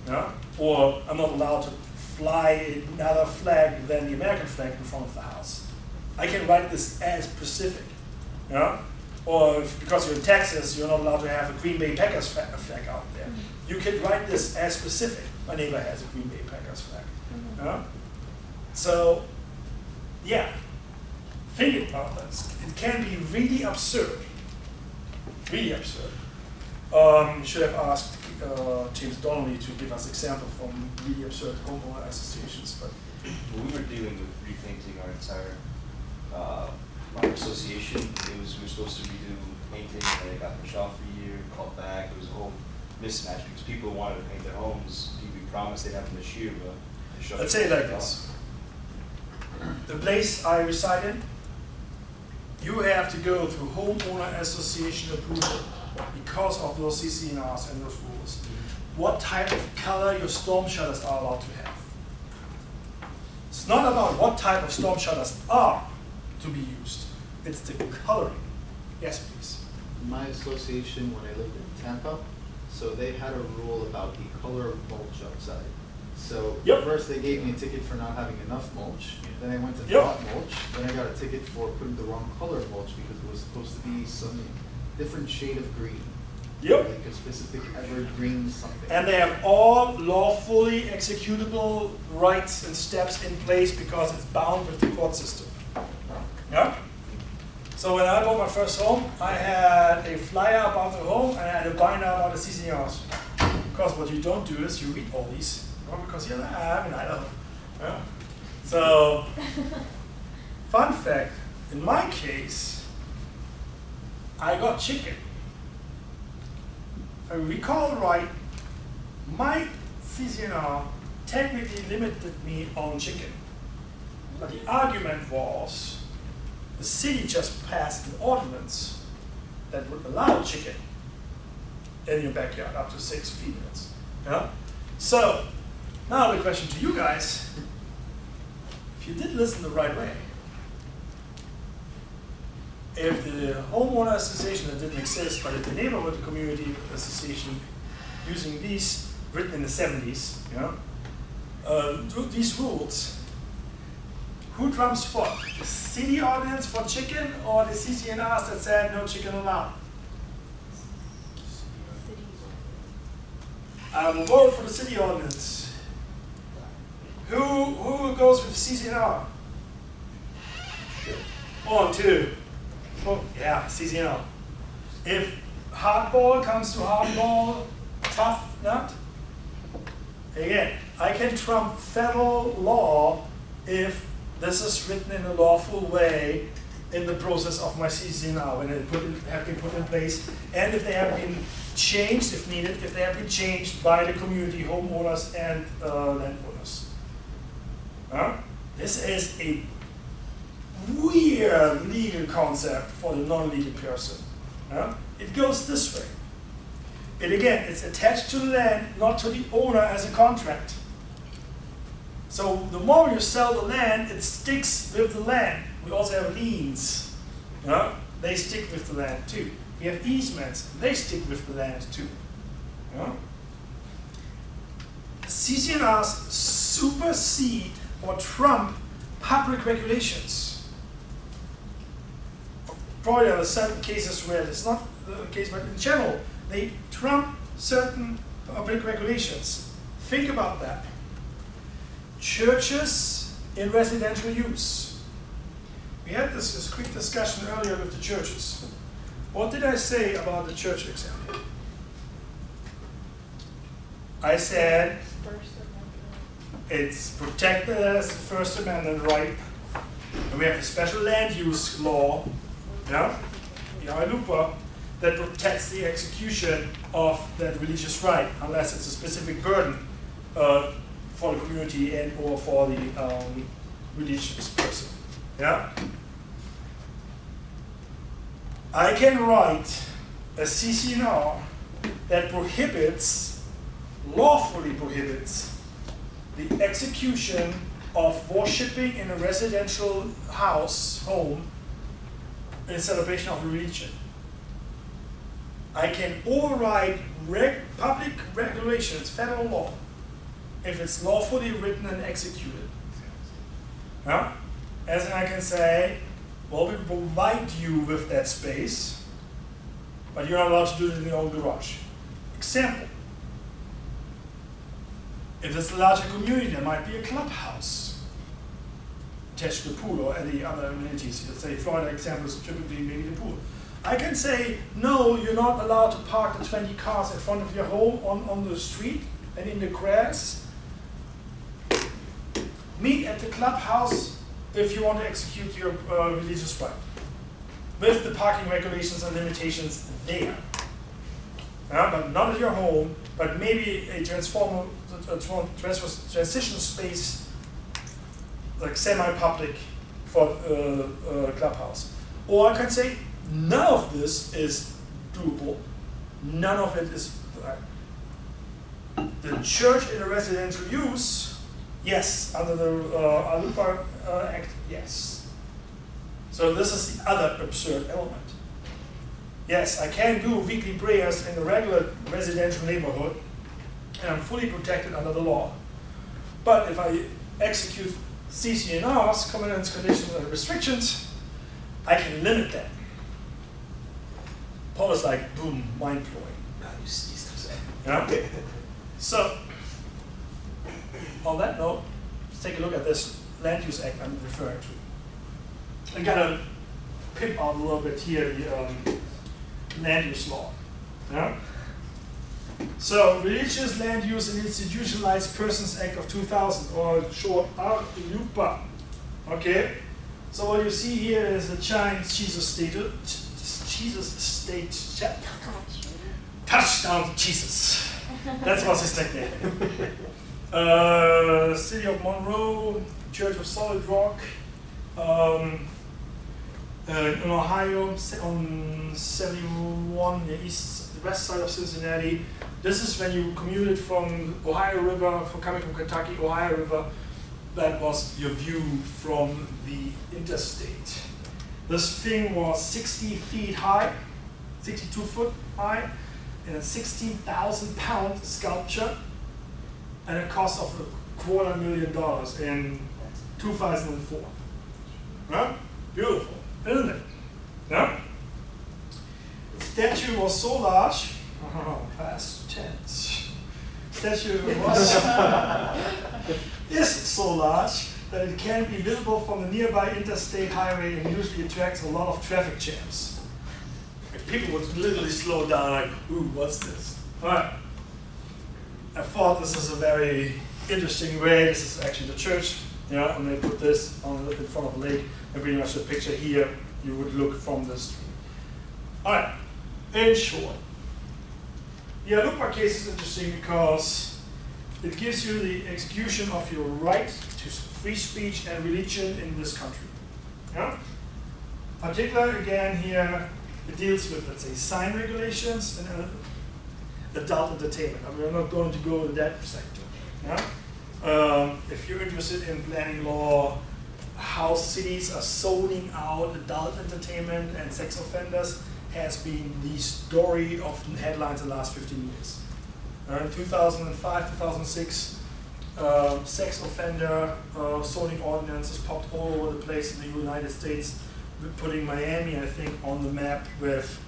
Yeah? Or I'm not allowed to fly another flag than the American flag in front of the house. I can write this as specific. Yeah? Or because you're in Texas, you're not allowed to have a Green Bay Packers flag out there. You can write this as specific. My neighbor has a Green Bay Packers flag. Yeah? So, yeah, think about this. It can be really absurd. Really absurd. You should have asked James Donnelly to give us examples from really absurd homeowner associations. But when we were dealing with repainting our entire our association, we were supposed to redo painting, and it got pushed off a year, called back. It was a whole mismatch because people wanted to paint their homes. People promised they'd have them this year, but let's say it like this. The place I reside in, you have to go through homeowner association approval because of those CC&Rs and those rules. What type of color your storm shutters are allowed to have. It's not about what type of storm shutters are to be used. It's the coloring. Yes, please. My association, when I lived in Tampa, so they had a rule about the color of mulch outside. So first they gave me a ticket for not having enough mulch. Then I went to bought mulch. Then I got a ticket for putting the wrong color of mulch because it was supposed to be some different shade of green. Yep. Like a specific evergreen something. And they have all lawfully executable rights and steps in place because it's bound with the court system. Yeah? So when I bought my first home, I had a flyer about the home and I had a binder about the CC&Rs. Because what you don't do is you read all these. Because you're like, I mean, I don't know. Yeah? So, fun fact, in my case, I got chicken. if I recall right, my CCNR technically limited me on chicken. But the argument was the city just passed an ordinance that would allow chicken in your backyard up to 6 females. Yeah? So now the question to you guys, if you did listen the right way, if the homeowner association that didn't exist, but if the neighborhood community association using these written in the 70s, these rules, who trumps what? The city ordinance for chicken or the CCNRs that said no chicken allowed? I will vote for the city ordinance. Who goes with CCNR? 1, 2. Oh, yeah, CCNR. If hardball comes to hardball, tough nut, again, I can trump federal law if this is written in a lawful way in the process of my CCNR, when they have been put in place, and if they have been changed, if needed, if they have been changed by the community, homeowners and landowners. This is a weird legal concept for the non-legal person. It goes this way. It's attached to the land, not to the owner as a contract. So the more you sell the land, it sticks with the land. We also have liens. They stick with the land too. We have easements. They stick with the land too. CCNRs supersede or trump public regulations. Probably there are certain cases where it's not the case, but in general, they trump certain public regulations. Think about that. Churches in residential use. We had this quick discussion earlier with the churches. What did I say about the church example? I said it's protected as the First Amendment right. And we have a special land use law, the ILUPA, that protects the execution of that religious right, unless it's a specific burden for the community and or for the religious person. I can write a CCNR that lawfully prohibits the execution of worshiping in a residential home in celebration of religion. I can override public regulations, federal law, if it's lawfully written and executed. As I can say, well, we provide you with that space, but you're not allowed to do it in your own garage. Example. If it's a larger community, there might be a clubhouse attached to the pool or any other amenities. Let's say Florida example is typically maybe the pool. I can say, no, you're not allowed to park the 20 cars in front of your home on the street and in the grass. Meet at the clubhouse if you want to execute your religious right, with the parking regulations and limitations there. But not at your home, but maybe a transition space, like semi-public for clubhouse. Or I can say, none of this is doable. None of it is. The church in a residential use, yes, under the ALUPA Act, yes. So this is the other absurd element. Yes, I can do weekly prayers in a regular residential neighborhood, and I'm fully protected under the law. But if I execute CCNRs, covenants, conditions, and restrictions, I can limit that. Paul is like, boom, mind-blowing. So, on that note, let's take a look at this Land Use Act I'm referring to. I gotta pimp out a little bit here the land use law. So, Religious Land Use and Institutionalized Persons Act of 2000, or short REE. Okay? So what you see here is a giant Jesus state Touchdown Jesus. That was his nickname. City of Monroe, Church of Solid Rock, in Ohio, on 71, the west side of Cincinnati. This is when you commuted from Ohio River, coming from Kentucky, Ohio River. That was your view from the interstate. This thing was 60 feet high, 62 foot high, and a 16,000-pound sculpture, and a cost of $250,000 in 2004. Huh? Beautiful, isn't it? Yeah? The statue was so large, past tense. Statue was is so large that it can be visible from the nearby interstate highway and usually attracts a lot of traffic jams. Like people would literally slow down like, ooh, what's this? All right. I thought this is a very interesting way. This is actually the church. Yeah, and they put this on in front of a lake, and pretty much the picture here you would look from the street. All right, in short, the Alupa case is interesting because it gives you the execution of your right to free speech and religion in this country. Yeah? Particularly again here, it deals with, let's say, sign regulations and adult entertainment. I mean, we're not going to go in that sector. Yeah? If you're interested in planning law, how cities are zoning out adult entertainment and sex offenders has been the story of headlines in the last 15 years. In 2005, 2006, sex offender zoning ordinances popped all over the place in the United States, putting Miami, I think, on the map with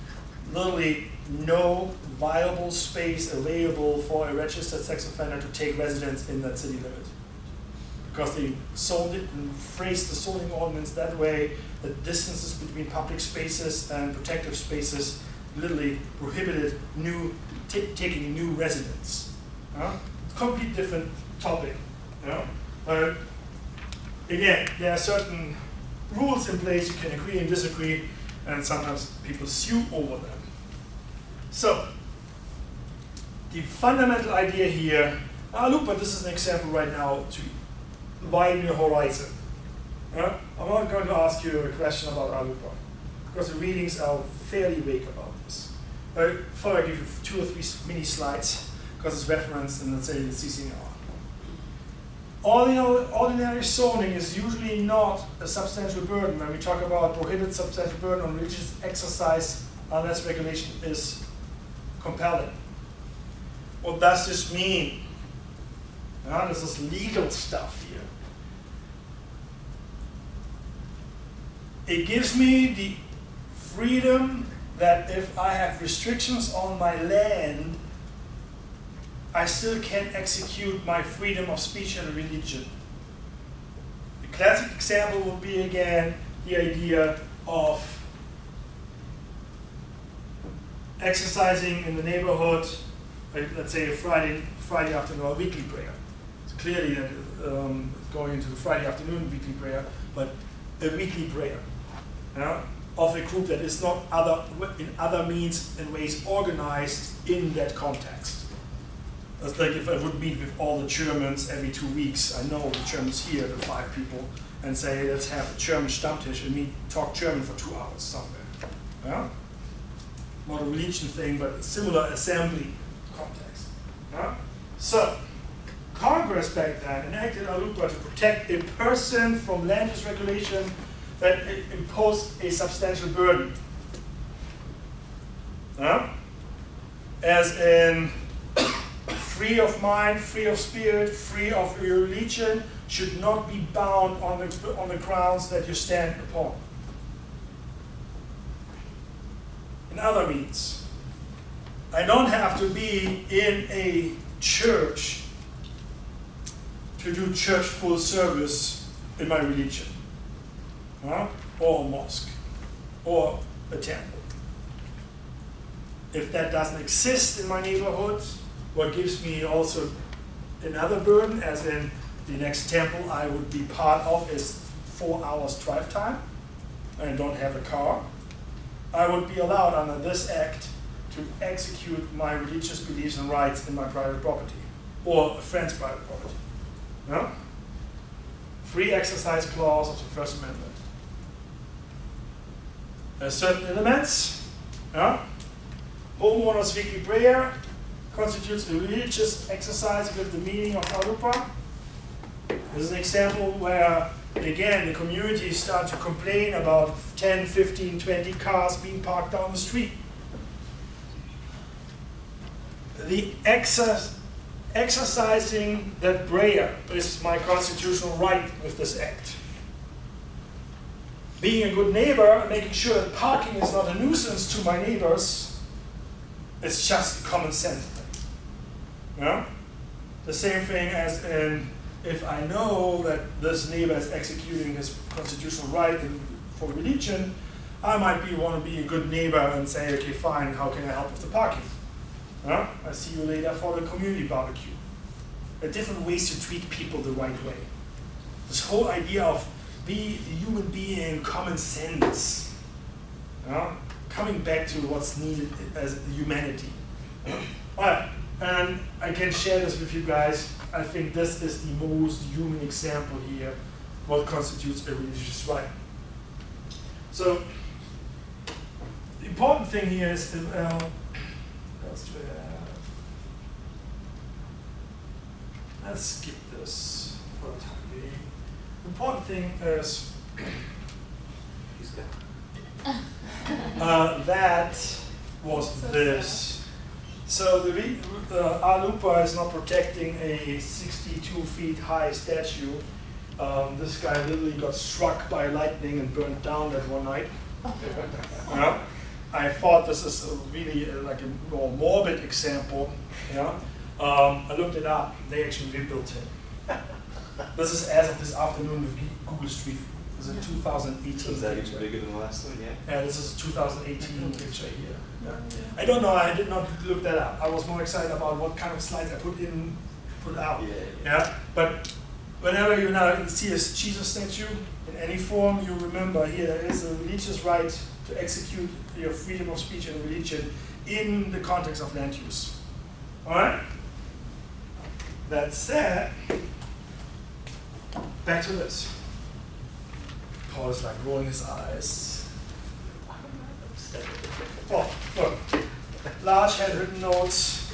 literally no viable space available for a registered sex offender to take residence in that city limit. Because they zoned it and phrased the zoning ordinance that way that distances between public spaces and protective spaces literally prohibited taking new residents. Completely different topic. But again, there are certain rules in place. You can agree and disagree, and sometimes people sue over them. So, the fundamental idea here, look, but this is an example right now to widen your horizon. I'm not going to ask you a question about Alupa, because the readings are fairly vague about this. Before I give you 2 or 3 mini slides, because it's referenced in, let's say, the CCNR. Ordinary zoning is usually not a substantial burden when we talk about prohibited substantial burden on religious exercise unless regulation is compelling. What does this mean? This is legal stuff here. It gives me the freedom that if I have restrictions on my land, I still can execute my freedom of speech and religion. The classic example would be, again, the idea of exercising in the neighborhood, let's say a Friday afternoon or weekly prayer. It's clearly going into the Friday afternoon weekly prayer, but a weekly prayer of a group that is not in other means and ways organized in that context. It's like if I would meet with all the Germans every 2 weeks. I know the Germans here, the 5 people, and say, let's have a German Stammtisch and talk German for 2 hours somewhere. Yeah? Not a religion thing, but a similar assembly context. Yeah? So, Congress back then enacted Alupa to protect a person from land use regulation that imposed a substantial burden. Yeah? As in, free of mind, free of spirit, free of your religion, should not be bound on the grounds that you stand upon. In other means, I don't have to be in a church to do church full service in my religion, or a mosque, or a temple. If that doesn't exist in my neighborhood, what gives me also another burden, as in the next temple I would be part of is 4 hours drive time, and I don't have a car, I would be allowed under this act to execute my religious beliefs and rights in my private property or a friend's private property. Yeah? Free exercise clause of the First Amendment. Certain elements. Yeah? Homeowners' weekly prayer constitutes a religious exercise with the meaning of Alupa. This is an example where, again, the community start to complain about 10, 15, 20 cars being parked down the street. The exercising that prayer is my constitutional right with this act. Being a good neighbor and making sure that parking is not a nuisance to my neighbors, it's just a common sense thing. Yeah? The same thing as in, if I know that this neighbor is executing his constitutional right for religion, I might want to be a good neighbor and say, okay, fine, how can I help with the parking? Yeah? I see you later for the community barbecue. There are different ways to treat people the right way. This whole idea of be a human being, common sense, coming back to what's needed as humanity. All right, and I can share this with you guys. I think this is the most human example here, what constitutes a religious right. So, the important thing here is, let's skip this for the time being. The important thing is that was this. So the Alupa is not protecting a 62 feet high statue. This guy literally got struck by lightning and burned down that one night. Yeah? I thought this is a really like a more morbid example. Yeah? I looked it up. They actually rebuilt it. This is as of this afternoon with Google Street View. This is a 2018. Is that even bigger than the last one? Yeah. Yeah, this is a 2018 picture here. Yeah. I don't know. I did not look that up. I was more excited about what kind of slides I put out. Yeah. But whenever you now see a Jesus statue in any form, you remember here there is a religious right to execute your freedom of speech and religion in the context of land use. All right. That said, back to this. Paul is like rolling his eyes. Oh, look. Large handwritten notes.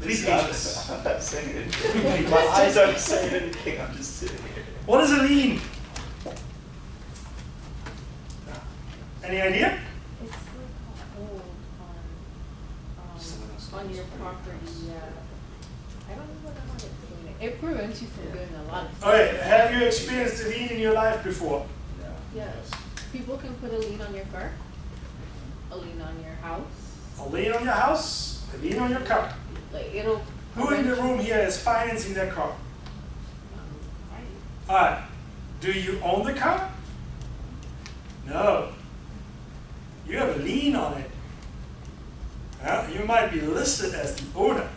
3 pages. I'm not saying anything. My eyes aren't saying anything. I'm just sitting here. What is a lien? Any idea? It's like a hold on your property. Yeah. I don't know what I want it to do. It prevents you from doing a lot of things. Okay, have you experienced a lien in your life before? Yes. People can put a lien on your car, a lien on your house. A lien on your house, a lien on your car. Like it'll. Who in the room here is financing their car? Alright. Do you own the car? No. You have a lien on it. You might be listed as the owner,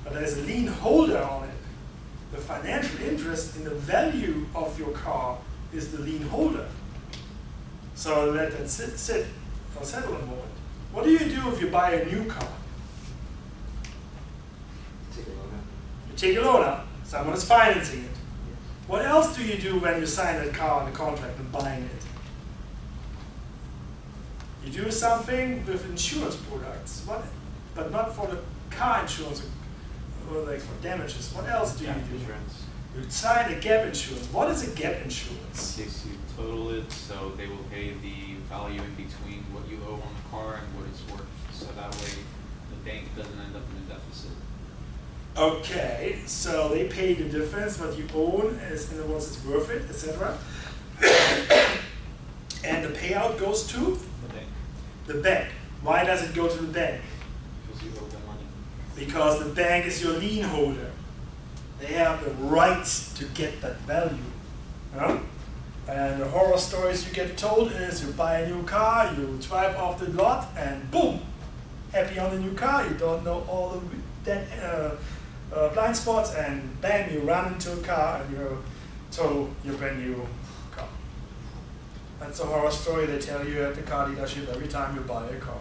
but there's a lien holder on it. The financial interest in the value of your car is the lien holder. So let that sit. I'll settle a moment. What do you do if you buy a new car? Take a loan out. You take a loan out. Someone is financing it. What else do you do when you sign that car on the contract and buying it? You do something with insurance products, but not for the car insurance or like for damages. What else do you do? Insurance. You sign a gap insurance. What is a gap insurance? In case you total it, so they will pay the value in between what you owe on the car and what it's worth. So that way the bank doesn't end up in a deficit. Okay, so they pay the difference, what you own is in the ones it's worth it, etc. And the payout goes to? The bank. The bank. Why does it go to the bank? Because you owe them money. Because the bank is your lien holder. They have the right to get that value. Yeah? And the horror stories you get told is you buy a new car, you drive off the lot, and boom, happy on the new car. You don't know all the blind spots, and bam, you run into a car and you tow your brand new car. That's a horror story they tell you at the car dealership every time you buy a car.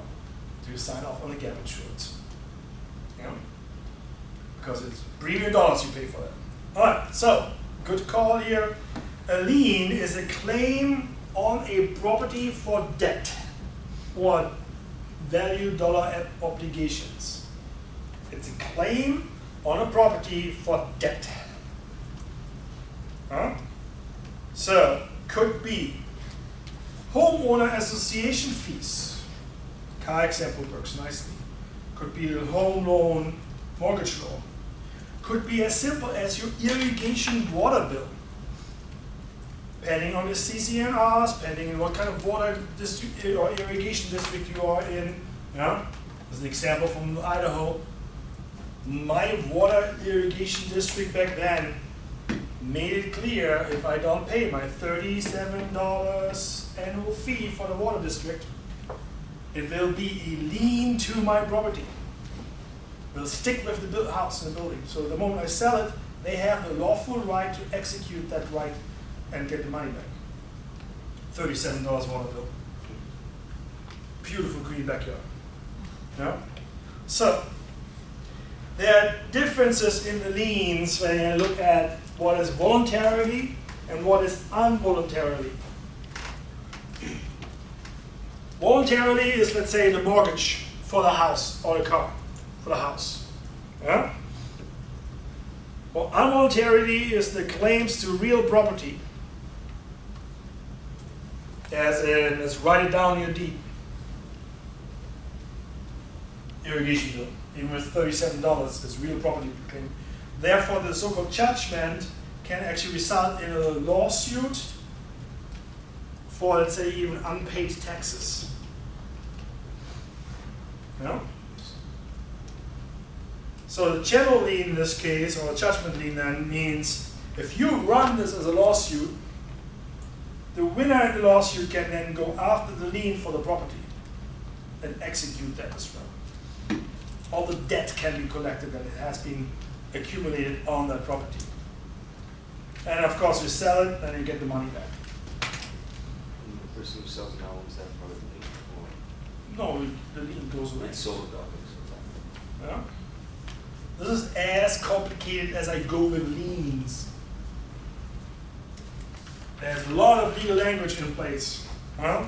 to sign off on a gap insurance. You know? Because it's premium dollars you pay for that. All right, so good call here. A lien is a claim on a property for debt or value dollar obligations. It's a claim on a property for debt. Huh? So, could be homeowner association fees. Car example works nicely. Could be a home loan, mortgage loan. Could be as simple as your irrigation water bill. Depending on the CCNRs, depending on what kind of water district or irrigation district you are in. Yeah? As an example from Idaho, my water irrigation district back then made it clear if I don't pay my $37 annual fee for the water district, it will be a lien to my property. Will stick with the house and the building. So the moment I sell it, they have the lawful right to execute that right and get the money back. $37 water bill. Beautiful green backyard. Yeah? So there are differences in the liens when you look at what is voluntarily and what is involuntarily. Voluntarily is, let's say, the mortgage for the house or the car for the house. Yeah? Well, involuntarily is the claims to real property. As in, let's write it down in your deed. Irrigation bill, even with $37, is real property claim. Therefore, the so-called judgment can actually result in a lawsuit for, let's say, even unpaid taxes. Yeah? So the general lien in this case, or a judgment lien then, means if you run this as a lawsuit, the winner in the lawsuit can then go after the lien for the property and execute that as well. All the debt can be collected that it has been accumulated on that property. And of course, you sell it, and you get the money back. And the person who sells it now owns that part of the lien? No, the lien goes away. It's sold off. Yeah. This is as complicated as I go with liens. There's a lot of legal language in place. Huh?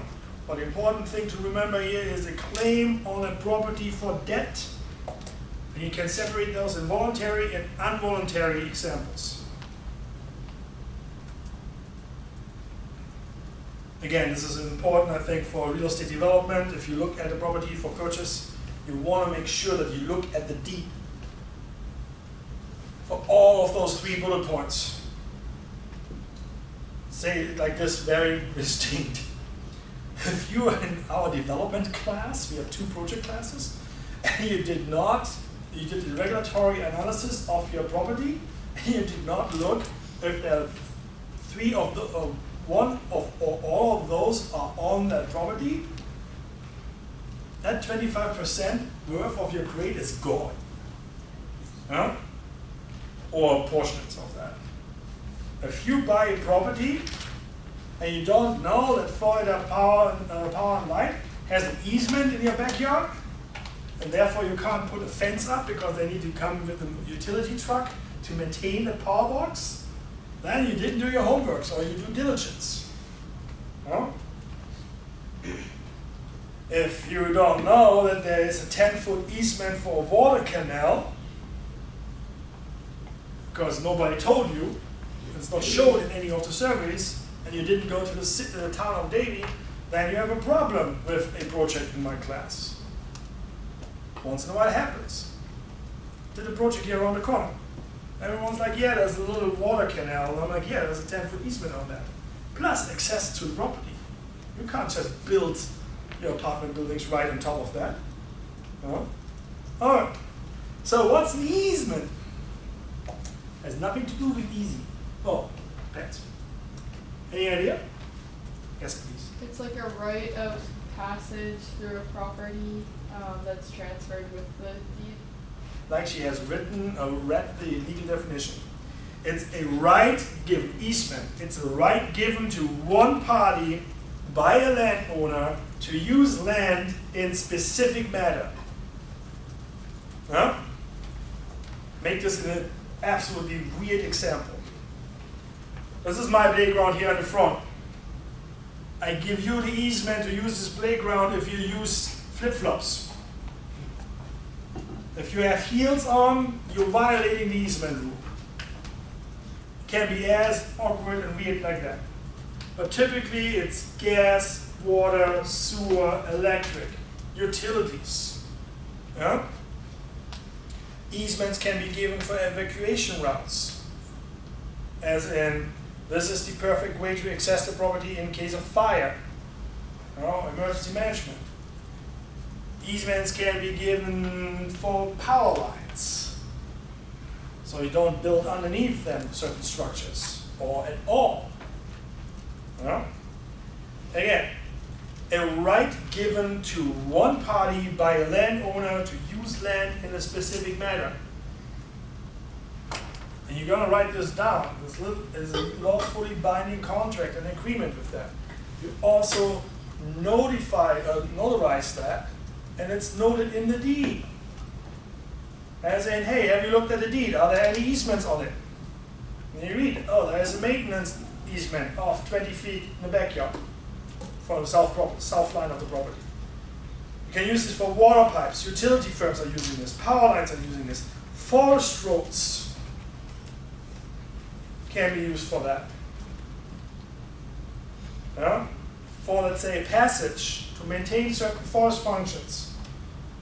But the important thing to remember here is a claim on a property for debt. And you can separate those in voluntary and involuntary examples. Again, this is important, I think, for real estate development. If you look at a property for purchase, you want to make sure that you look at the deed for all of those 3 bullet points. Say it like this, very distinct. If you are in our development class, we have 2 project classes, and you did the regulatory analysis of your property, and you did not look if there are 3 of the, one of or all of those are on that property, that 25% worth of your grade is gone. Huh? Or portions of that. If you buy a property and you don't know that Florida Power and Light has an easement in your backyard, and therefore you can't put a fence up because they need to come with a utility truck to maintain the power box, then you didn't do your homework or your due diligence. Huh? If you don't know that there is a 10-foot easement for a water canal, because nobody told you, it's not shown in any of the surveys, and you didn't go to the town of Davie, then you have a problem with a project in my class. Once in a while it happens. Did a project here around the corner. Everyone's like, yeah, there's a little water canal. And I'm like, yeah, there's a 10-foot easement on that. Plus access to the property. You can't just build your apartment buildings right on top of that. All right. So what's an easement? Has nothing to do with easy. Oh, depends. Any idea? Yes, please. It's like a right of passage through a property that's transferred with the deed. Like she has read the legal definition. It's a right given, easement. It's a right given to one party by a landowner to use land in specific manner. Huh? Make this an absolutely weird example. This is my playground here in the front. I give you the easement to use this playground if you use flip-flops. If you have heels on, you're violating the easement rule. It can be as awkward and weird like that. But typically it's gas, water, sewer, electric, utilities. Yeah? Easements can be given for evacuation routes. As in, this is the perfect way to access the property in case of fire. Emergency management. Easements can be given for power lines. So you don't build underneath them certain structures, or at all. Again, a right given to one party by a landowner to use land in a specific manner. And you're going to write this down. This is a lawfully binding contract and agreement with that. You also notarize that, and it's noted in the deed. As in, hey, have you looked at the deed? Are there any easements on it? And you read, oh, there's a maintenance easement of 20 feet in the backyard for the south line of the property. You can use this for water pipes. Utility firms are using this. Power lines are using this. Forest roads can be used for that. For, let's say, passage to maintain certain forest functions.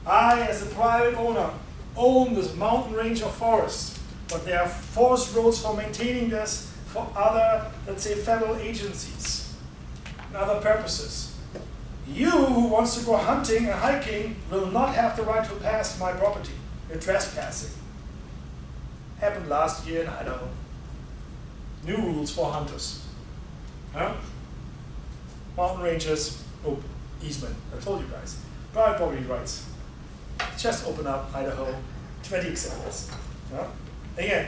I, as a private owner, own this mountain range of forest, but there are forest roads for maintaining this for other, let's say, federal agencies and other purposes. You, who wants to go hunting and hiking, will not have the right to pass my property. You're trespassing. Happened last year in Idaho. New rules for hunters. Mountain ranges, easement. I told you guys. Private property rights. Just open up Idaho. 20 examples. Again,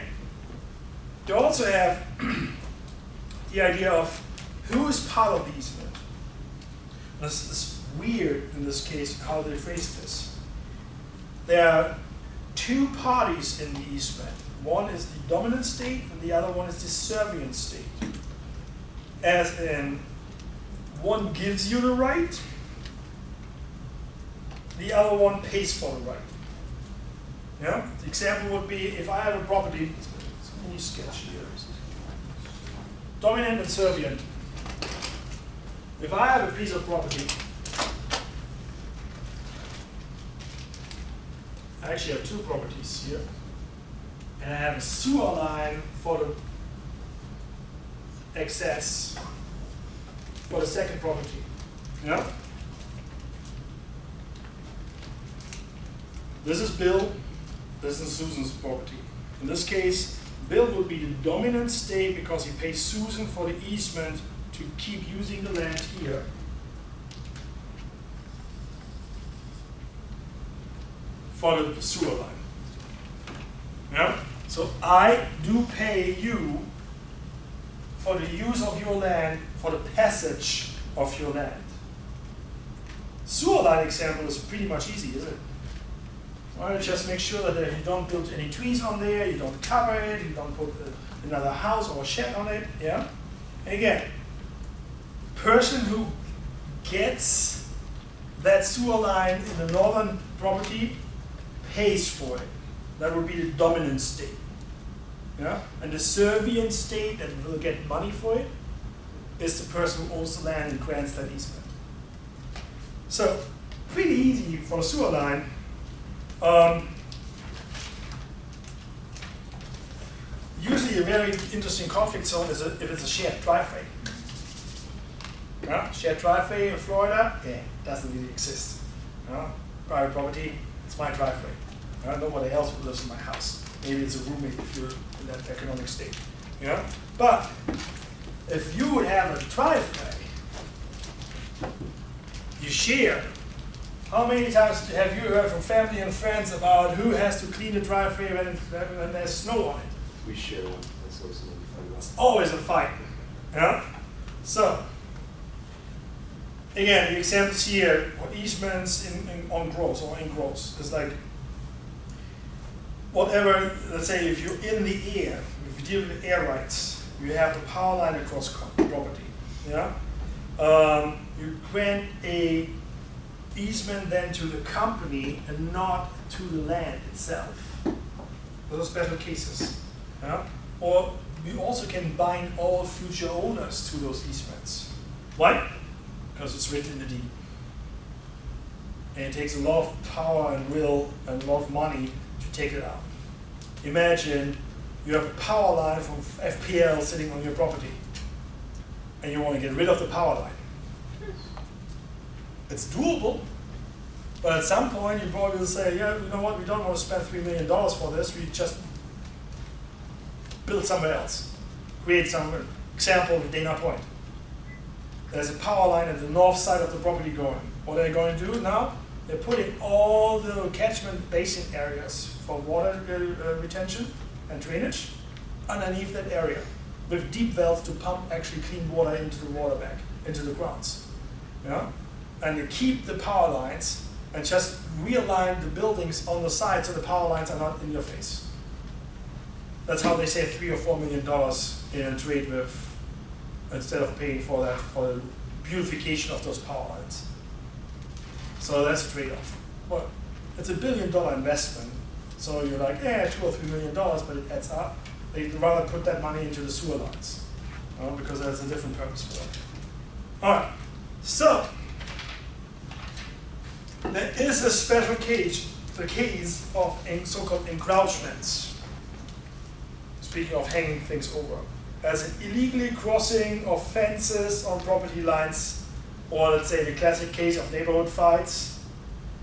you also have the idea of who is part of the easement. This is weird in this case how they phrase this. There are two parties in the easement. One is the dominant state and the other one is the servient state. As in, one gives you the right, the other one pays for the right. The example would be if I have a property, it's a mini sketch here. Dominant and servient. If I have a piece of property, I actually have two properties here, and I have a sewer line for the access for the second property. This is Bill, this is Susan's property. In this case, Bill would be the dominant state because he pays Susan for the easement to keep using the land here. For the sewer line. So I do pay you for the use of your land, for the passage of your land. Sewer line example is pretty much easy, isn't it? Well, just make sure that you don't build any trees on there, you don't cover it, you don't put another house or a shed on it. Again, person who gets that sewer line in the northern property pays for it. That would be the dominant state. And the servient state that will get money for it is the person who owns the land and grants that easement. So, pretty easy for a sewer line. Usually a very interesting conflict zone is if it's a shared driveway. Shared driveway in Florida, doesn't really exist. Private property, it's my driveway. Nobody else lives in my house. Maybe it's a roommate if you're in that economic state. But if you would have a driveway, you share. How many times have you heard from family and friends about who has to clean the driveway when there's snow on it? We share one. That's always something we fight about. It's always a fight. So, again, the examples here, or easements on gross or in gross, is like whatever, let's say if you're in the air, if you deal with air rights, you have the power line across property. Yeah? You grant a easement then to the company and not to the land itself. Those are special cases. Yeah? Or we also can bind all future owners to those easements. Why? Because it's written in the deed. And it takes a lot of power and will and a lot of money to take it out. Imagine you have a power line from FPL sitting on your property and you want to get rid of the power line. It's doable, but at some point you probably will say, yeah, you know what, we don't want to spend $3 million for this, we just build somewhere else. Create some example of Dana Point. There's a power line at the north side of the property going. What are they going to do now? They're putting all the catchment basin areas for water retention and drainage underneath that area with deep valves to pump actually clean water into the water bank, into the grounds. Yeah? And they keep the power lines and just realign the buildings on the side so the power lines are not in your face. That's how they save $3 or $4 million in trade with, instead of paying for that, for the beautification of those power lines. So that's a trade-off. Well, it's $1 billion investment, so you're like, yeah, $2 or $3 million, but it adds up. They'd rather put that money into the sewer lines, because there's a different purpose for it. All right, so there is a special case, the case of so-called encroachments. Speaking of hanging things over, as an illegally crossing of fences on property lines, or let's say the classic case of neighborhood fights,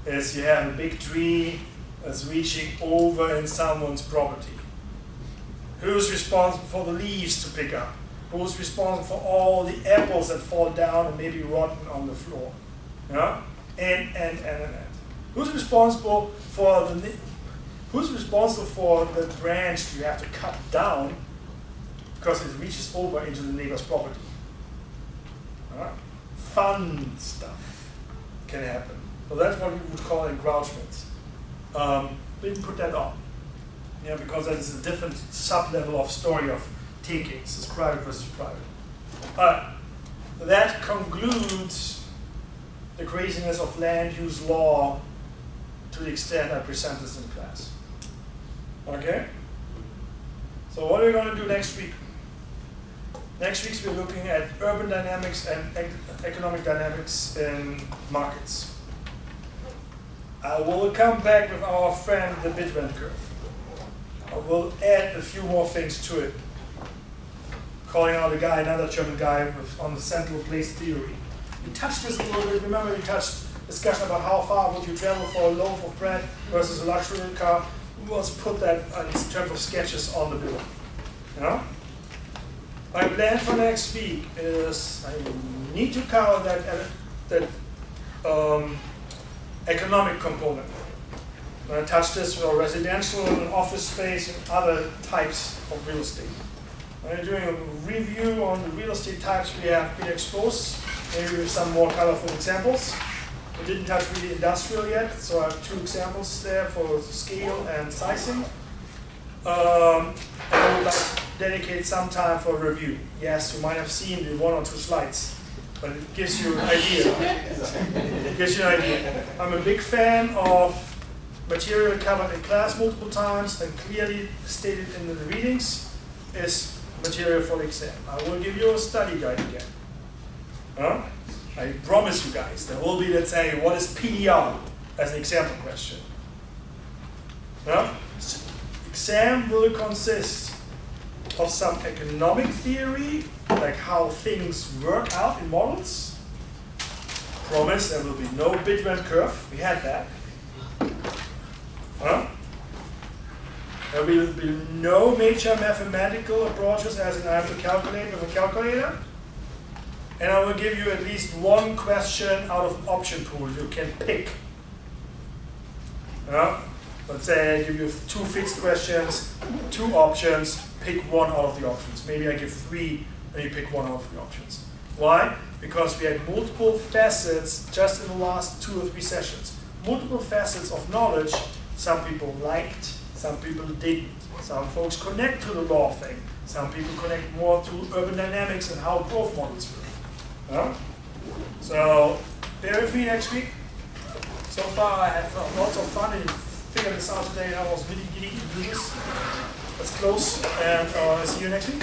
is you have a big tree that's reaching over in someone's property. Who's responsible for the leaves to pick up? Who's responsible for all the apples that fall down and maybe rotten on the floor? Yeah? And. Who's responsible for the branch you have to cut down because it reaches over into the neighbor's property? Fun stuff can happen. So that's what we would call encroachments. We didn't put that on. Yeah, because that is a different sub-level of story of takings. It's private versus private. That concludes the craziness of land use law to the extent I present this in class. Okay? So what are we going to do next week? Next week we're looking at urban dynamics and economic dynamics in markets. I will come back with our friend, the bid rent curve. I will add a few more things to it. Calling out another German guy on the central place theory. We touched this a little bit. Remember we touched discussion about how far would you travel for a loaf of bread versus a luxury car. Let's put that in terms of sketches on the bill. Yeah? My plan for next week is I need to cover that economic component. I'm going to touch this for residential and office space and other types of real estate. I'm doing a review on the real estate types we have been exposed, maybe with some more colorful examples. We didn't touch really industrial yet, so I have 2 examples there for scale and sizing. And I would like to dedicate some time for review. Yes, you might have seen the 1 or 2 slides, but it gives you an idea. It gives you an idea. I'm a big fan of material covered in class multiple times and clearly stated in the readings is material for the exam. I will give you a study guide again. I promise you guys, there will be, let's say, what is PDR as an example question. Exam will consist of some economic theory, like how things work out in models. Promise there will be no bid rent curve. We had that. There will be no major mathematical approaches as in I have to calculate with a calculator. And I will give you at least 1 question out of option pool you can pick. Let's say I give you 2 fixed questions, 2 options, pick 1 out of the options. Maybe I give 3 and you pick 1 out of the options. Why? because we had multiple facets just in the last 2 or 3 sessions. Multiple facets of knowledge. Some people liked, some people didn't. Some folks connect to the law thing. Some people connect more to urban dynamics and how growth models work. Yeah? So, bear with me next week. So far I had lots of fun and figured this out today, and I was really giddy to do this. Let's close, and see you next week.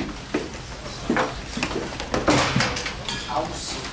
House.